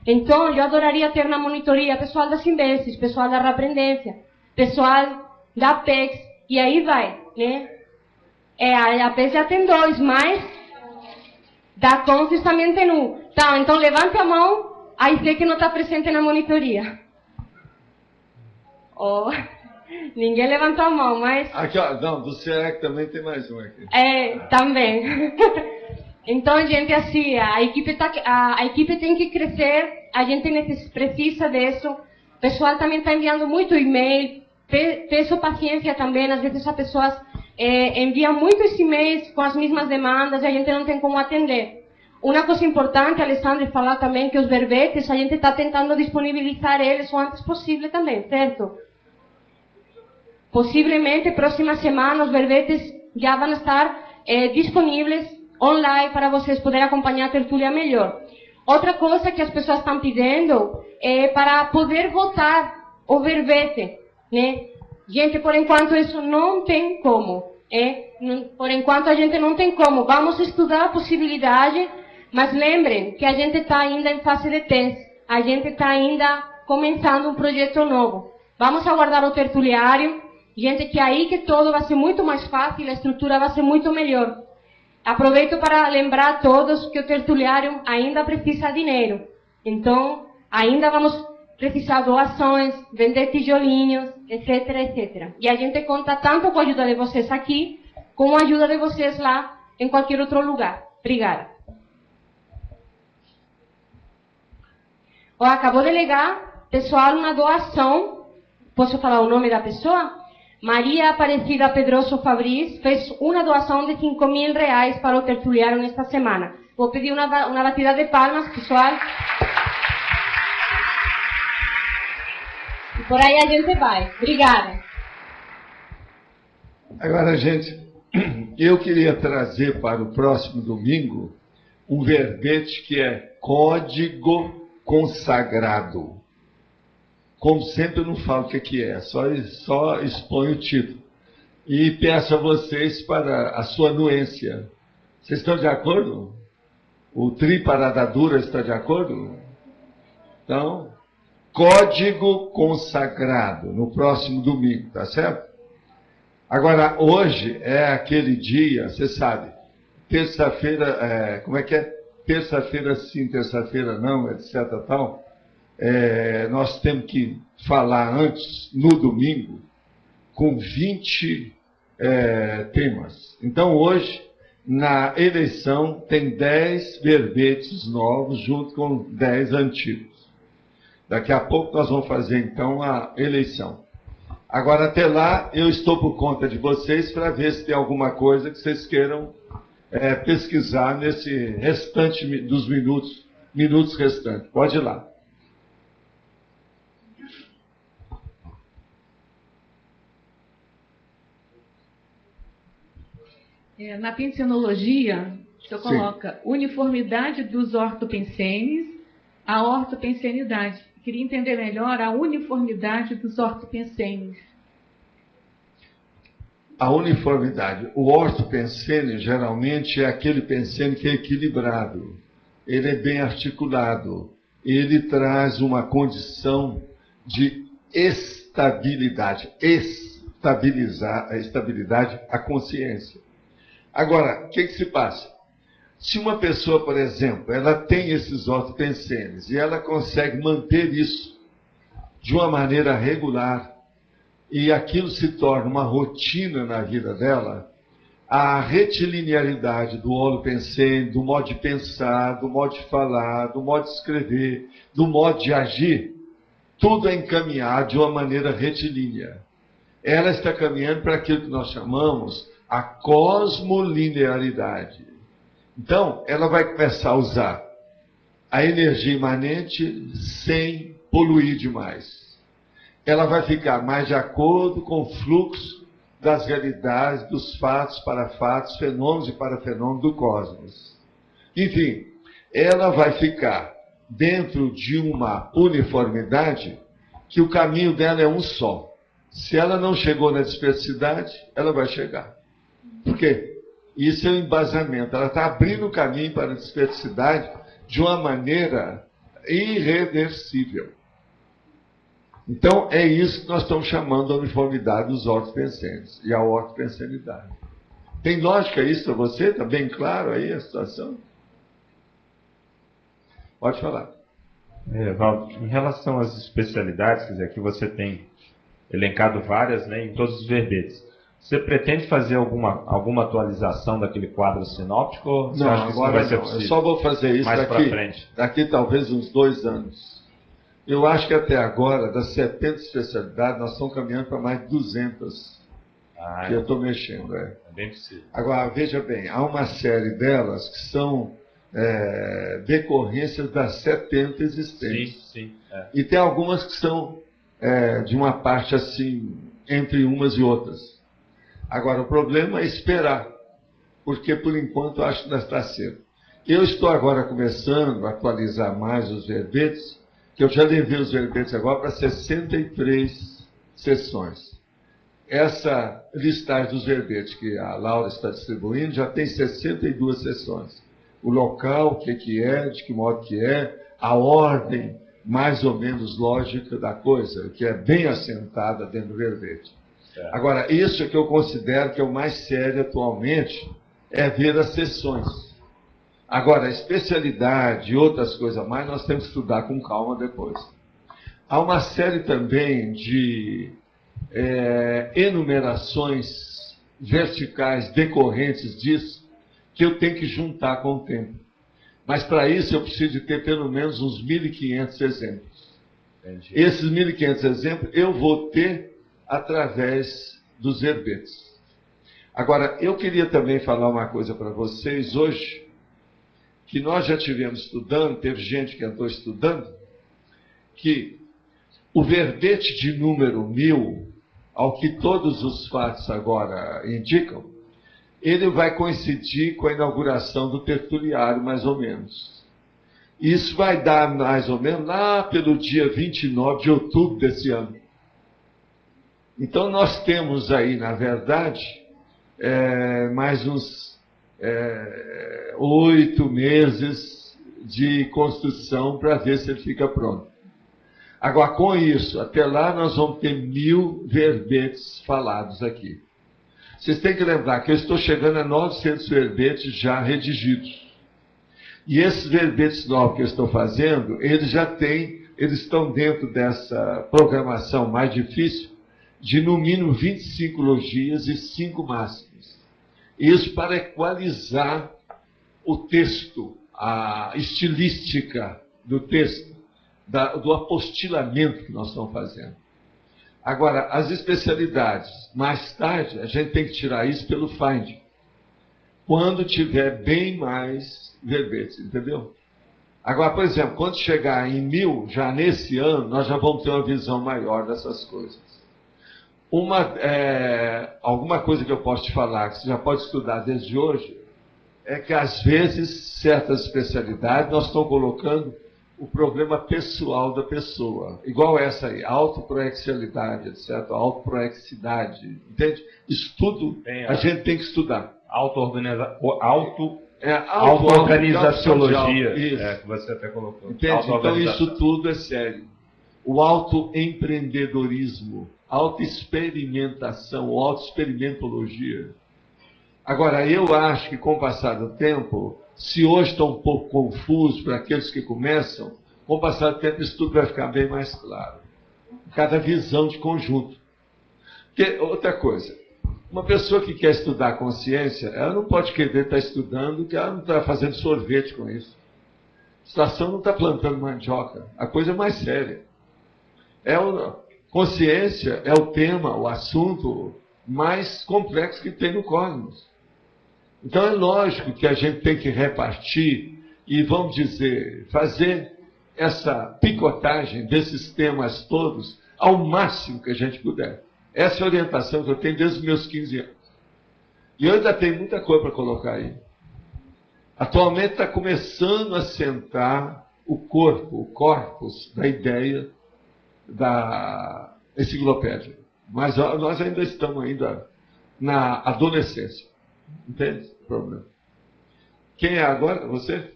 Então, eu adoraria ter na monitoria pessoal da Simbensis, pessoal da Reaprendência, pessoal da PEX, e aí vai, né? A PEX já tem 2, mas da Confis também tem 1. Tá, então levante a mão, aí sei que não está presente na monitoria. Oh, ninguém levantou a mão, mas... Aqui, ó, não, do CEAC também tem mais um aqui. Também. Então, gente, assim, a equipe tem que crescer, a gente precisa disso. O pessoal também está enviando muito e-mail, peço paciência também, às vezes as pessoas enviam muitos e-mails com as mesmas demandas e a gente não tem como atender. Uma coisa importante, Alessandro, falar também que os verbetes, a gente está tentando disponibilizar eles o antes possível também, certo? Possivelmente, próxima semana, os verbetes já vão estar disponíveis online para vocês poderem acompanhar a tertúlia melhor. Outra coisa que as pessoas estão pedindo é para poder votar o verbete, né? Gente, por enquanto isso não tem como, por enquanto a gente não tem como. Vamos estudar a possibilidade, mas lembrem que a gente está ainda em fase de teste, a gente está ainda começando um projeto novo. Vamos aguardar o tertuliário, gente, que aí que tudo vai ser muito mais fácil, a estrutura vai ser muito melhor. Aproveito para lembrar a todos que o tertuliário ainda precisa de dinheiro. Então, ainda vamos precisar de doações, vender tijolinhos, etc, etc. E a gente conta tanto com a ajuda de vocês aqui, como a ajuda de vocês lá em qualquer outro lugar. Obrigada. Acabou de ligar, pessoal, uma doação. Posso falar o nome da pessoa? Maria Aparecida Pedroso Fabris fez uma doação de R$5.000 para o tertuliário nesta semana. Vou pedir uma batida de palmas, pessoal. E por aí a gente vai. Obrigada. Agora, gente, eu queria trazer para o próximo domingo um verbete que é código consagrado. Como sempre, eu não falo o que é, só exponho o título. E peço a vocês para a sua anuência. Vocês estão de acordo? O Triparada Dura está de acordo? Então, código consagrado, no próximo domingo, tá certo? Agora, hoje é aquele dia, você sabe, terça-feira, como é que é? Terça-feira sim, terça-feira não, etc. tal. Nós temos que falar antes, no domingo, com 20 temas. Então, hoje, na eleição, tem 10 verbetes novos, junto com 10 antigos. Daqui a pouco nós vamos fazer, então, a eleição. Agora, até lá, eu estou por conta de vocês para ver se tem alguma coisa que vocês queiram pesquisar nesse restante dos minutos restantes. Pode ir lá. Na pensenologia, o senhor coloca uniformidade dos ortopensenes, a ortopensenidade. Queria entender melhor a uniformidade dos ortopensenes. A uniformidade. O ortopensene, geralmente, é aquele pensene que é equilibrado. Ele é bem articulado. Ele traz uma condição de estabilidade. Estabilizar a estabilidade, a consciência. Agora, o que se passa? Se uma pessoa, por exemplo, ela tem esses ortopensenes e ela consegue manter isso de uma maneira regular e aquilo se torna uma rotina na vida dela, a retilinearidade do holopensene, do modo de pensar, do modo de falar, do modo de escrever, do modo de agir, tudo é encaminhado de uma maneira retilínea. Ela está caminhando para aquilo que nós chamamos a cosmolinearidade. Então, ela vai começar a usar a energia imanente sem poluir demais. ela vai ficar mais de acordo com o fluxo das realidades, dos fatos, parafatos, fenômenos e parafenômenos do cosmos. Enfim, ela vai ficar dentro de uma uniformidade que o caminho dela é um só. Se ela não chegou na dispersidade, ela vai chegar. Por quê? Isso é um embasamento. Ela está abrindo o caminho para a dispersidade de uma maneira irreversível. Então, é isso que nós estamos chamando a uniformidade dos ortopensênios e a ortopensenidade. Tem lógica isso para você? Está bem claro aí a situação? Pode falar. Valdo, em relação às especialidades, quer dizer, aqui você tem elencado várias, né, em todos os verbetes. Você pretende fazer alguma atualização daquele quadro sinóptico? Ou você acha que isso não vai ser possível? Eu só vou fazer isso daqui talvez uns 2 anos. Eu acho que até agora, das 70 especialidades, nós estamos caminhando para mais de 200 que eu estou mexendo. É bem possível. Agora, veja bem, há uma série delas que são decorrências das 70 existentes. Sim. E tem algumas que são de uma parte assim, entre umas e outras. Agora, o problema é esperar, porque por enquanto eu acho que ainda está cedo. Eu estou agora começando a atualizar mais os verbetes, que eu já levei os verbetes agora para 63 sessões. Essa listagem dos verbetes que a Laura está distribuindo já tem 62 sessões. O local, o que é, de que modo que é, a ordem mais ou menos lógica da coisa, que é bem assentada dentro do verbete. Agora, isso é que eu considero que é o mais sério atualmente, é ver as sessões. Agora, a especialidade e outras coisas mais, nós temos que estudar com calma depois. Há uma série também de enumerações verticais decorrentes disso, que eu tenho que juntar com o tempo. Mas para isso eu preciso de ter pelo menos uns 1.500 exemplos. Entendi. Esses 1.500 exemplos eu vou ter através dos verbetes. Agora, eu queria também falar uma coisa para vocês hoje, que nós já tivemos estudando, teve gente que andou estudando, que o verbete de número 1000, ao que todos os fatos agora indicam, ele vai coincidir com a inauguração do tertuliário, mais ou menos. Isso vai dar, mais ou menos, lá pelo dia 29 de outubro desse ano. Então, nós temos aí, na verdade, mais uns 8 meses de construção para ver se ele fica pronto. Agora, com isso, até lá nós vamos ter 1000 verbetes falados aqui. Vocês têm que lembrar que eu estou chegando a 900 verbetes já redigidos. E esses verbetes novos que eu estou fazendo, eles estão dentro dessa programação mais difícil, de no mínimo 25 logias e 5 máximas. Isso para equalizar o texto, a estilística do texto, do apostilamento que nós estamos fazendo. Agora, as especialidades, mais tarde, a gente tem que tirar isso pelo Find, quando tiver bem mais verbetes, entendeu? Agora, por exemplo, quando chegar em 1000, já nesse ano, nós já vamos ter uma visão maior dessas coisas. Alguma coisa que eu posso te falar, que você já pode estudar desde hoje, é que às vezes, certas especialidades, nós estamos colocando o problema pessoal da pessoa. Igual essa aí, autoproexialidade, etc., autoproexidade, entende? Estudo, a gente tem que estudar. Auto-organizaciologia, que você até colocou. Entende? Então isso tudo é sério. O autoempreendedorismo, autoexperimentação, autoexperimentologia. Agora, eu acho que com o passar do tempo, se hoje está um pouco confuso para aqueles que começam, com o passar do tempo isso tudo vai ficar bem mais claro. Cada visão de conjunto. Porque, outra coisa, uma pessoa que quer estudar consciência, ela não pode querer estar estudando, que ela não está fazendo sorvete com isso. A situação não está plantando mandioca. A coisa é mais séria. Consciência é o tema, o assunto mais complexo que tem no cosmos. Então é lógico que a gente tem que repartir e, vamos dizer, fazer essa picotagem desses temas todos ao máximo que a gente puder. Essa é a orientação que eu tenho desde os meus 15 anos. E eu ainda tenho muita coisa para colocar aí. Atualmente está começando a sentar o corpo, o corpus da ideia da enciclopédia. Mas nós ainda estamos na adolescência. Entende o problema? Quem é agora? Você?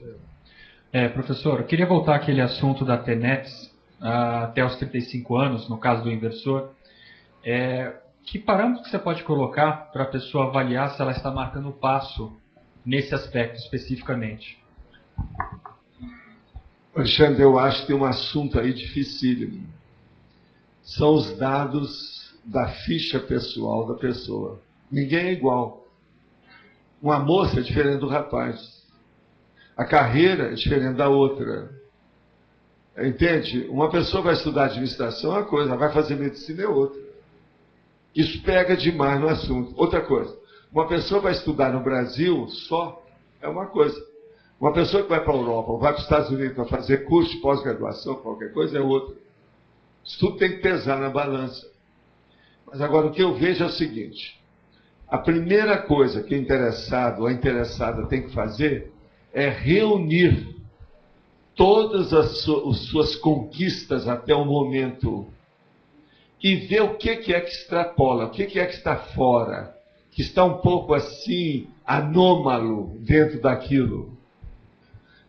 Professor, eu queria voltar àquele assunto da TENETS até os 35 anos, no caso do inversor. Que parâmetro que você pode colocar para a pessoa avaliar se ela está marcando o passo nesse aspecto especificamente? Alexandre, eu acho que tem um assunto aí dificílimo. São os dados da ficha pessoal da pessoa. Ninguém é igual. Uma moça é diferente do rapaz. A carreira é diferente da outra. Entende? Uma pessoa vai estudar administração é uma coisa, vai fazer medicina é outra. Isso pega demais no assunto. Outra coisa, uma pessoa vai estudar no Brasil só é uma coisa. Uma pessoa que vai para a Europa ou vai para os Estados Unidos para fazer curso de pós-graduação, qualquer coisa, é outra. Isso tudo tem que pesar na balança. Mas agora o que eu vejo é o seguinte: a primeira coisa que o interessado ou a interessada tem que fazer é reunir todas as suas conquistas até o momento e ver o que é que extrapola, o que é que está fora, que está um pouco assim, anômalo dentro daquilo.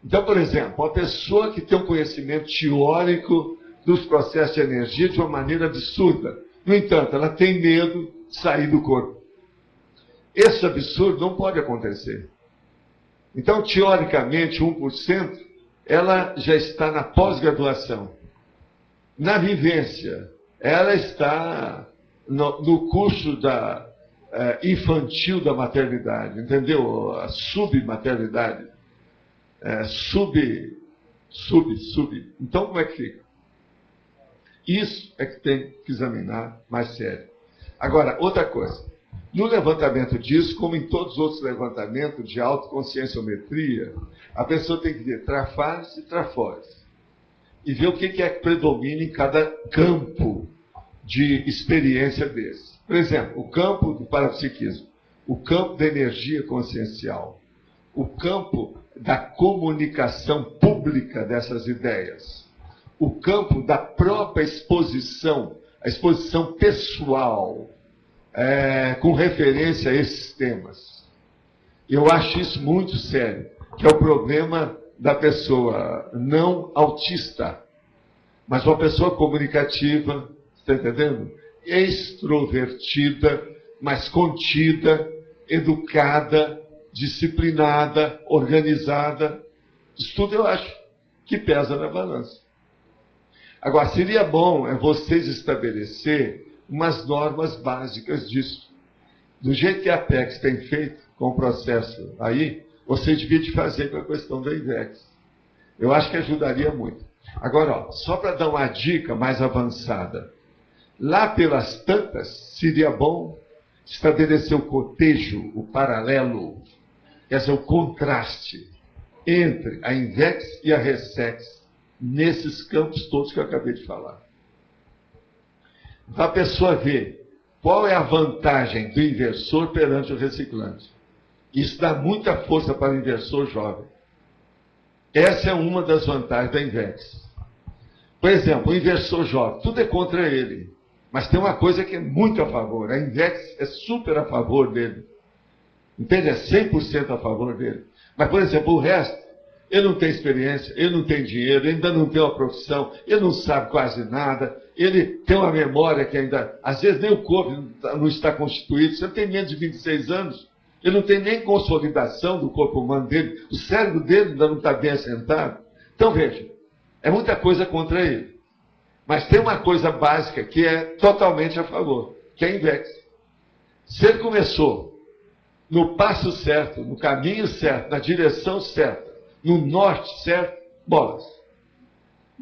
Então, por exemplo, uma pessoa que tem um conhecimento teórico dos processos de energia de uma maneira absurda, no entanto, ela tem medo de sair do corpo. Esse absurdo não pode acontecer. Então, teoricamente, 1%, ela já está na pós-graduação. Na vivência, ela está no curso infantil da maternidade, entendeu? A submaternidade. Sub. Então, como é que fica? Isso é que tem que examinar mais sério. Agora, outra coisa. No levantamento disso, como em todos os outros levantamentos de autoconscienciometria, a pessoa tem que ver trafares e trafores. E ver o que é que predomina em cada campo de experiência desse. Por exemplo, o campo do parapsiquismo, o campo da energia consciencial, o campo da comunicação pública dessas ideias, o campo da própria exposição, a exposição pessoal, com referência a esses temas. Eu acho isso muito sério, que é o problema da pessoa não autista, mas uma pessoa comunicativa, está entendendo? Extrovertida, mas contida, educada, disciplinada, organizada. Isso tudo eu acho que pesa na balança. Agora, seria bom vocês estabelecer umas normas básicas disso. Do jeito que a Apex tem feito com o processo aí, você devia fazer com a questão da IVEX. Eu acho que ajudaria muito. Agora, só para dar uma dica mais avançada. Lá pelas tantas, seria bom estabelecer o cotejo, o paralelo, quer dizer, o contraste entre a INVEX e a RESEX, nesses campos todos que eu acabei de falar. Então a pessoa vê qual é a vantagem do inversor perante o reciclante. Isso dá muita força para o inversor jovem. Essa é uma das vantagens da INVEX. Por exemplo, o inversor jovem, tudo é contra ele. Mas tem uma coisa que é muito a favor. A INVEX é super a favor dele. Entende? É 100% a favor dele. Mas, por exemplo, o resto, ele não tem experiência, ele não tem dinheiro, ele ainda não tem uma profissão, ele não sabe quase nada, ele tem uma memória que ainda, às vezes nem o corpo não está constituído. Se ele tem menos de 26 anos, ele não tem nem consolidação do corpo humano dele, o cérebro dele ainda não está bem assentado. Então, veja, é muita coisa contra ele. Mas tem uma coisa básica que é totalmente a favor, que é a INVEX. Se ele começou no passo certo, no caminho certo, na direção certa, no norte certo, bolas.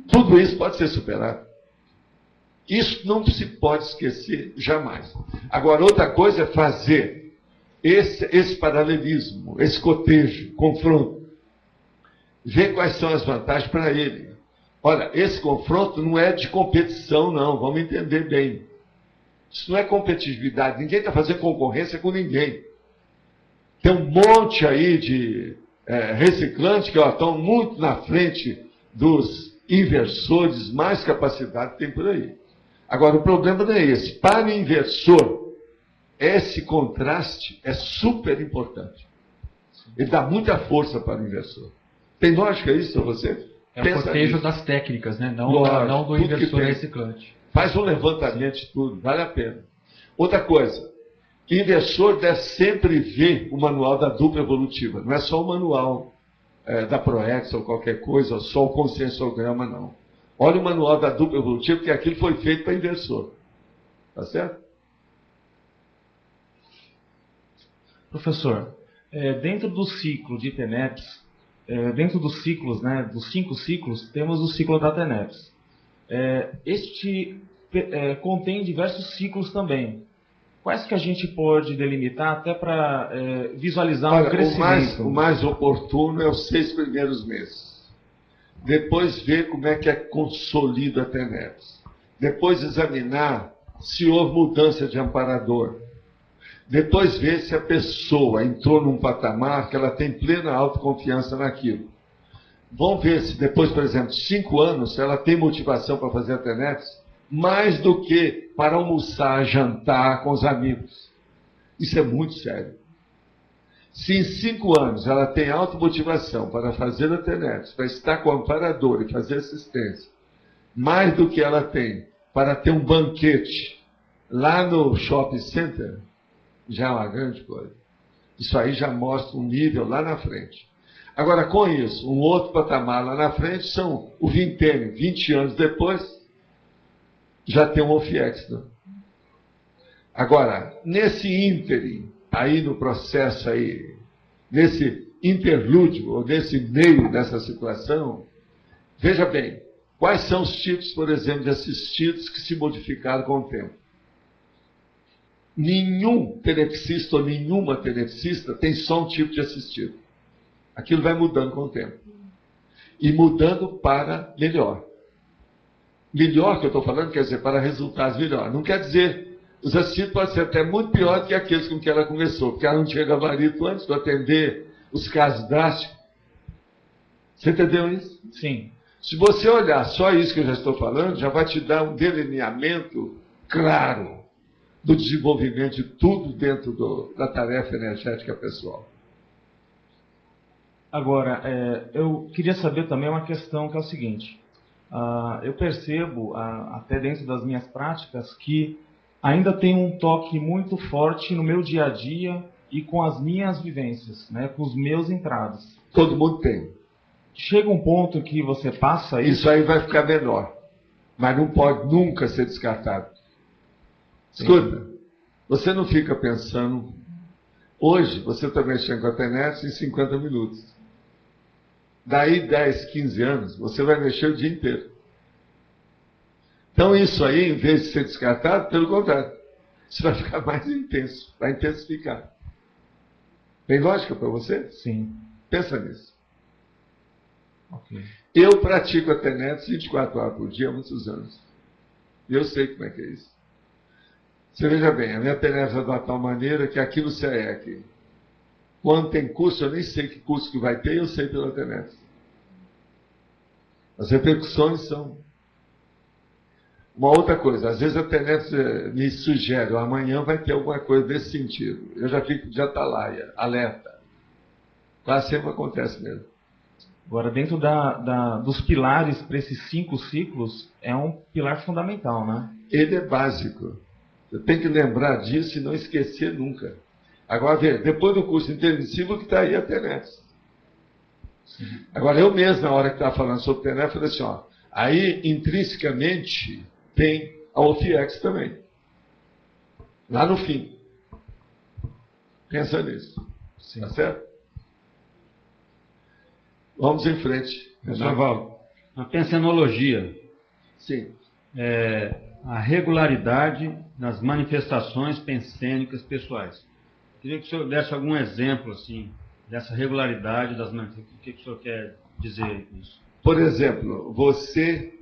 Tudo isso pode ser superado. Isso não se pode esquecer jamais. Agora, outra coisa é fazer esse paralelismo, esse cotejo, confronto. Ver quais são as vantagens para ele. Olha, esse confronto não é de competição, não. Vamos entender bem. Isso não é competitividade. Ninguém está fazendo concorrência com ninguém. Tem um monte aí de reciclantes que estão muito na frente dos inversores, mais capacidade tem por aí. Agora, o problema não é esse. Para o inversor, esse contraste é super importante. Ele dá muita força para o inversor. Tem lógica isso para você? É o cortejo das técnicas, né? Não do inversor reciclante. Faz um levantamento de tudo, vale a pena. Outra coisa, inversor deve sempre ver o manual da dupla evolutiva. Não é só o manual da Proex ou qualquer coisa, ou só o consensograma, não. Olha o manual da dupla evolutiva, porque aquilo foi feito para inversor. Tá certo? Professor, dentro do ciclo de TENEPS, dentro dos ciclos, né, dos 5 ciclos, temos o ciclo da TENEPS. Este contém diversos ciclos também. Quais que a gente pode delimitar até para visualizar um crescimento? O mais oportuno é os 6 primeiros meses. Depois ver como é que consolida a TENEPS. Depois examinar se houve mudança de amparador. Depois ver se a pessoa entrou num patamar que ela tem plena autoconfiança naquilo. Vamos ver se depois, por exemplo, 5 anos, ela tem motivação para fazer a TENEPS, mais do que para almoçar, jantar com os amigos. Isso é muito sério. Se em 5 anos ela tem automotivação para fazer a TENEPS, para estar com o amparador e fazer assistência, mais do que ela tem para ter um banquete lá no shopping center, já é uma grande coisa. Isso aí já mostra um nível lá na frente. Agora, com isso, um outro patamar lá na frente são o vintênio. 20 anos depois, já tem um OFIEX. Né? Agora, nesse ínterim, aí no processo aí, nesse interlúdio, ou nesse meio dessa situação, veja bem, quais são os tipos, por exemplo, de assistidos que se modificaram com o tempo? Nenhum tenepsista ou nenhuma tenepsista tem só um tipo de assistido. Aquilo vai mudando com o tempo. E mudando para melhor. Melhor que eu estou falando quer dizer para resultados melhores. Não quer dizer, os assistidos podem ser até muito piores que aqueles com que ela começou, porque ela não tinha gabarito antes para atender os casos drásticos. Você entendeu isso? Sim. Se você olhar só isso que eu já estou falando, já vai te dar um delineamento claro do desenvolvimento de tudo dentro da tarefa energética pessoal. Agora, eu queria saber também uma questão que é o seguinte. Eu percebo, até dentro das minhas práticas, que ainda tem um toque muito forte no meu dia a dia e com as minhas vivências, né, com os meus entrados. Todo mundo tem. Chega um ponto que você passa isso aí vai ficar menor, mas não pode nunca ser descartado. Escuta, você não fica pensando, hoje você está mexendo com a TENEPS em 50 minutos. Daí 10, 15 anos, você vai mexer o dia inteiro. Então isso aí, em vez de ser descartado, pelo contrário, isso vai ficar mais intenso, vai intensificar. Tem lógica para você? Sim. Pensa nisso. Okay. Eu pratico a TENEPS 24 horas por dia há muitos anos. E eu sei como é que é isso. Você veja bem, a minha TENEPS é de uma tal maneira que aqui no CEEC, quando tem curso, eu nem sei que curso que vai ter, eu sei pela TENEPS. As repercussões são... Uma outra coisa, às vezes a TENEPS me sugere, amanhã vai ter alguma coisa desse sentido. Eu já fico de atalaia, alerta. Quase sempre acontece mesmo. Agora, dentro dos pilares para esses 5 ciclos, é um pilar fundamental, né? Ele é básico. Você tem que lembrar disso e não esquecer nunca. Agora, vê, depois do curso intensivo que está aí a TENEPS. Agora, eu mesmo, na hora que estava falando sobre TENEPS, falei assim, ó, aí, intrinsecamente, tem a OFIEX também. Lá no fim. Pensa nisso. Sim. Tá certo? Vamos em frente. Professor Valdo, a pensenologia. Sim. A regularidade nas manifestações pensênicas pessoais. Queria que o senhor desse algum exemplo, assim, dessa regularidade das manifestações. O que o senhor quer dizer com isso? Por exemplo, você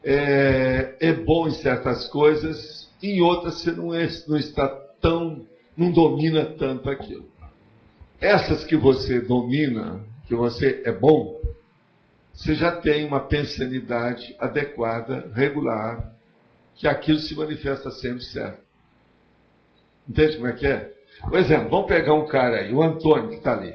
é bom em certas coisas, em outras você não está tão, não domina tanto aquilo. Essas que você domina, que você é bom, você já tem uma pensanidade adequada, regular, que aquilo se manifesta sempre certo. Entende como é que é? Por exemplo, vamos pegar um cara aí, o Antônio, que está ali.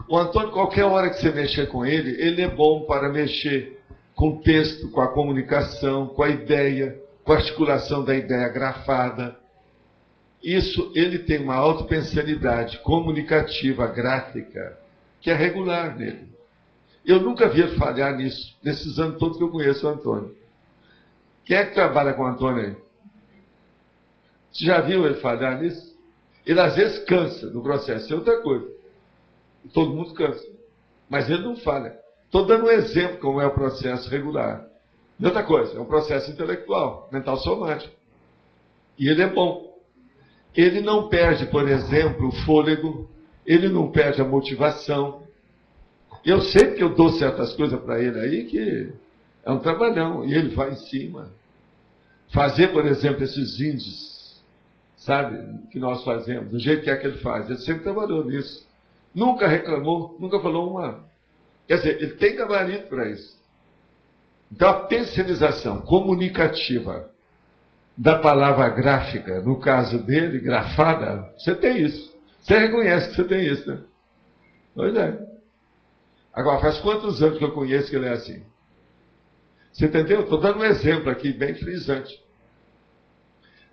O Antônio, qualquer hora que você mexer com ele é bom para mexer com o texto, com a comunicação, com a ideia, com a articulação da ideia grafada. Isso, ele tem uma autopensanidade comunicativa, gráfica, que é regular nele. Eu nunca vi ele falhar nisso, nesses anos todos que eu conheço o Antônio. Quem é que trabalha com o Antônio aí? Você já viu ele falhar nisso? Ele às vezes cansa do processo, é outra coisa. Todo mundo cansa. Mas ele não falha. Estou dando um exemplo como é o processo regular. E outra coisa, é um processo intelectual, mental somático. E ele é bom. Ele não perde, por exemplo, o fôlego, ele não perde a motivação. Eu sei que eu dou certas coisas para ele aí que é um trabalhão, e ele vai em cima. Fazer, por exemplo, esses índices, sabe, que nós fazemos, do jeito que é que ele faz. Ele sempre trabalhou nisso. Nunca reclamou, nunca falou uma... Quer dizer, ele tem gabarito para isso. Então, a pensionização comunicativa da palavra gráfica, no caso dele, grafada, você tem isso. Você reconhece que você tem isso, né? Pois é. Agora, faz quantos anos que eu conheço que ele é assim? Você entendeu? Estou dando um exemplo aqui, bem frisante.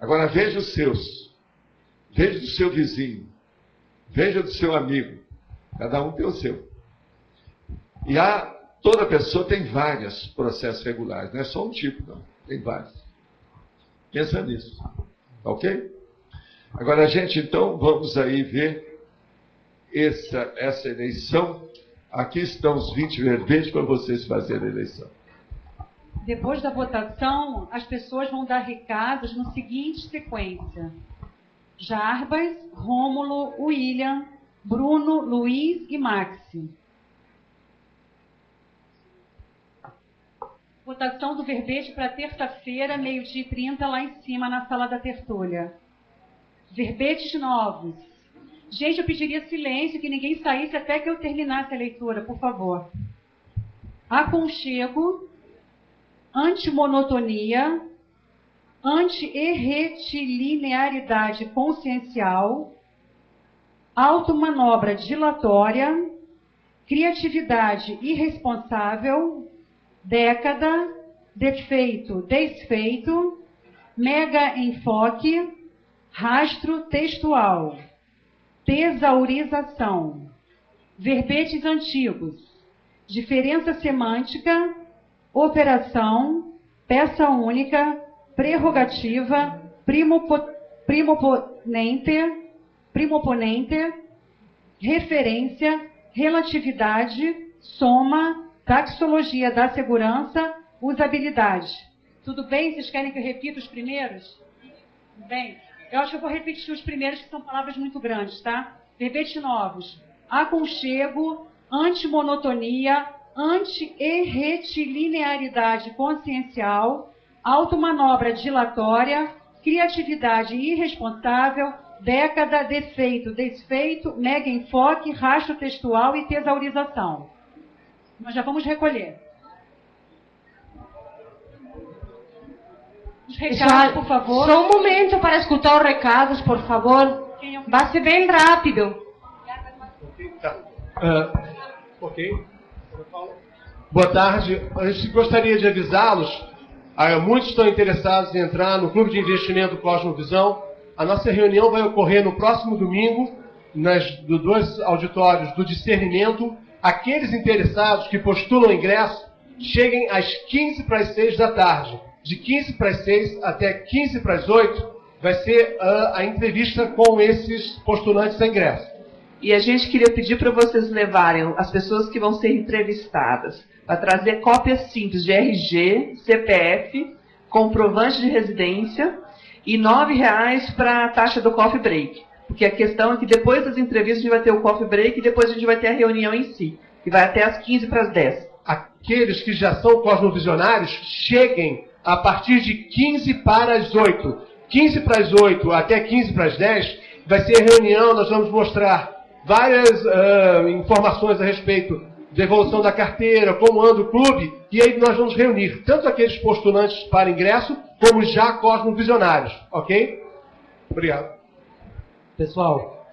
Agora, veja os seus. Veja do seu vizinho. Veja do seu amigo. Cada um tem o seu. E toda pessoa tem vários processos regulares. Não é só um tipo, não. Tem vários. Pensa nisso. Ok? Agora, gente, então, vamos aí ver essa eleição. Aqui estão os 20 verbetes para vocês fazerem a eleição. Depois da votação, as pessoas vão dar recados na seguinte sequência: Jarbas, Rômulo, William, Bruno, Luiz e Maxi. Votação do verbete para terça-feira, 12h30, lá em cima, na sala da tertúlia. Verbetes novos. Gente, eu pediria silêncio, que ninguém saísse até que eu terminasse a leitura, por favor. Aconchego, antimonotonia, anti-erretilinearidade consciencial, automanobra dilatória, criatividade irresponsável, década, defeito, desfeito, mega enfoque, rastro textual, tesaurização, verbetes antigos, diferença semântica, operação, peça única, prerrogativa, primoponente, referência, relatividade, soma, taxologia da segurança, usabilidade. Tudo bem? Vocês querem que eu repita os primeiros? Bem, eu acho que eu vou repetir os primeiros, que são palavras muito grandes, tá? Verbetes novos. Aconchego, antimonotonia, anti-erretilinearidade consciencial, automanobra dilatória, criatividade irresponsável, década, defeito, desfeito, mega enfoque, rastro textual e tesaurização. Nós já vamos recolher. Os recados, por favor. Só um momento para escutar os recados, por favor. Vai ser bem rápido. Ok. Boa tarde. A gente gostaria de avisá-los. Muitos estão interessados em entrar no Clube de Investimento Cosmovisão. A nossa reunião vai ocorrer no próximo domingo, nos dois auditórios do Discernimento. Aqueles interessados que postulam ingresso, cheguem às 15h45 da tarde. De 15h45 até 15h48 vai ser a entrevista com esses postulantes a ingresso. E a gente queria pedir para vocês levarem as pessoas que vão ser entrevistadas para trazer cópias simples de RG, CPF, comprovante de residência e R$9 para a taxa do coffee break. Porque a questão é que depois das entrevistas a gente vai ter o coffee break e depois a gente vai ter a reunião em si, que vai até às 15h50. aqueles que já são cosmovisionários cheguem a partir de 15 para as 8. 15 para as 8 até 15 para as 10 vai ser a reunião, nós vamos mostrar várias informações a respeito da evolução da carteira, como anda o clube, e aí nós vamos reunir tanto aqueles postulantes para ingresso, como já cosmovisionários, ok? Obrigado. Pessoal,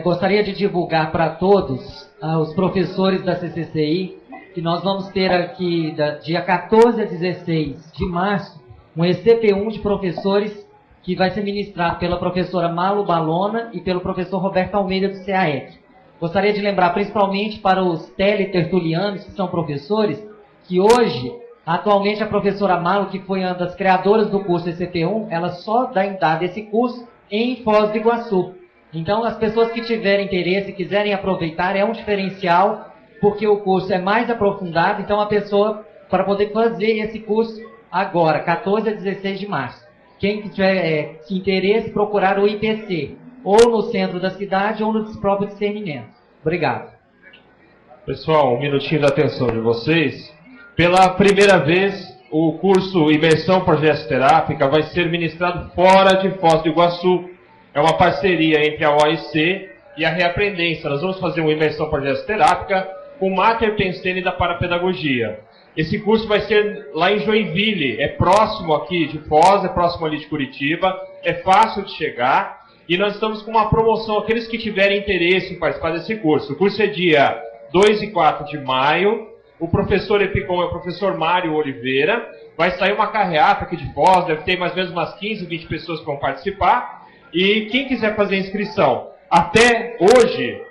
gostaria de divulgar para todos, os professores da CCCI, que nós vamos ter aqui, dia 14 a 16 de março, um ECP1 de professores que vai ser ministrado pela professora Malu Balona e pelo professor Roberto Almeida do CAEC. Gostaria de lembrar principalmente para os teletertulianos que são professores, que hoje, atualmente a professora Malu, que foi uma das criadoras do curso ECP1, ela só dá esse curso em Foz do Iguaçu. Então, as pessoas que tiverem interesse e quiserem aproveitar, é um diferencial, porque o curso é mais aprofundado, então a pessoa, para poder fazer esse curso agora, 14 a 16 de março. Quem tiver interesse, procurar o IPC, ou no centro da cidade, ou no próprio discernimento. Obrigado. Pessoal, um minutinho da atenção de vocês. Pela primeira vez, o curso Imersão Progestoterápica vai ser ministrado fora de Foz do Iguaçu. É uma parceria entre a OIC e a Reaprendência. Nós vamos fazer uma Imersão Progestoterápica com o Mater Pensene da Parapedagogia. Esse curso vai ser lá em Joinville, é próximo aqui de Foz, é próximo ali de Curitiba, é fácil de chegar. E nós estamos com uma promoção, aqueles que tiverem interesse em participar desse curso. O curso é dia 2 e 4 de maio. O professor Epicom é o professor Mário Oliveira. Vai sair uma carreata aqui de Foz, deve ter mais ou menos umas 15, 20 pessoas que vão participar. E quem quiser fazer inscrição, até hoje,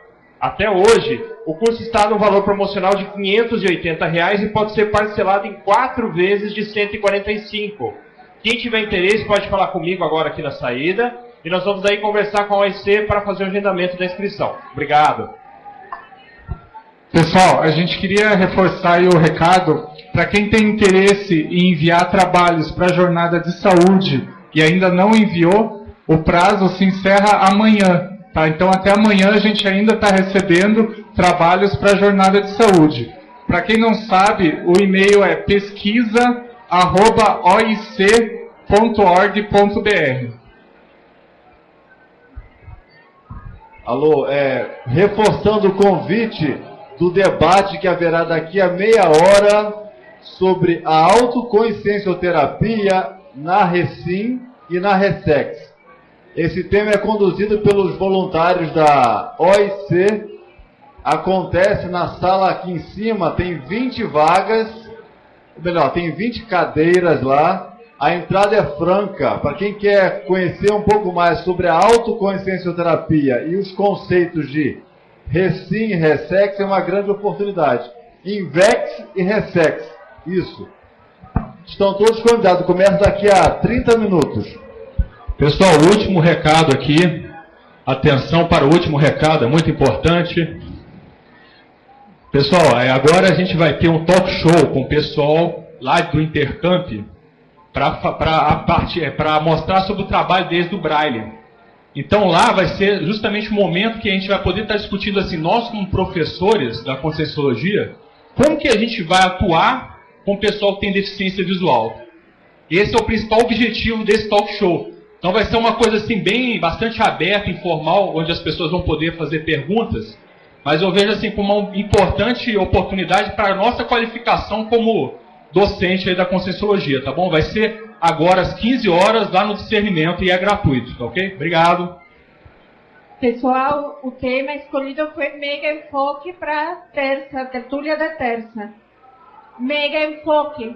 o curso está no valor promocional de R$ 580 e pode ser parcelado em 4 vezes de R$ 145. Quem tiver interesse pode falar comigo agora aqui na saída. E nós vamos aí conversar com a OIC para fazer o agendamento da inscrição. Obrigado. Pessoal, a gente queria reforçar aí o recado para quem tem interesse em enviar trabalhos para a jornada de saúde e ainda não enviou, o prazo se encerra amanhã. Tá? Então até amanhã a gente ainda está recebendo trabalhos para a jornada de saúde. Para quem não sabe, o e-mail é pesquisa@oic.org.br. Alô, reforçando o convite do debate que haverá daqui a meia hora sobre a autoconsciencioterapia na Recim e na Ressex. Esse tema é conduzido pelos voluntários da OIC, acontece na sala aqui em cima, tem 20 vagas, melhor, tem 20 cadeiras lá. A entrada é franca. Para quem quer conhecer um pouco mais sobre a autoconsciencioterapia e os conceitos de Recim e Ressex, é uma grande oportunidade. Invex e Ressex. Isso. Estão todos convidados. Começa daqui a 30 minutos. Pessoal, o último recado aqui. Atenção para o último recado, é muito importante. Pessoal, agora a gente vai ter um talk show com o pessoal lá do Intercamp, para mostrar sobre o trabalho deles do Braille. Então lá vai ser justamente o momento que a gente vai poder estar discutindo assim, nós como professores da Conscienciologia, como que a gente vai atuar com o pessoal que tem deficiência visual. Esse é o principal objetivo desse talk show. Então vai ser uma coisa assim bastante aberta, informal, onde as pessoas vão poder fazer perguntas, mas eu vejo assim como uma importante oportunidade para a nossa qualificação como docente aí da Conscienciologia, tá bom? Vai ser agora às 15 horas lá no discernimento e é gratuito, tá ok? Obrigado. Pessoal, o tema escolhido foi Mega Enfoque para terça, tertúlia da terça. Mega Enfoque.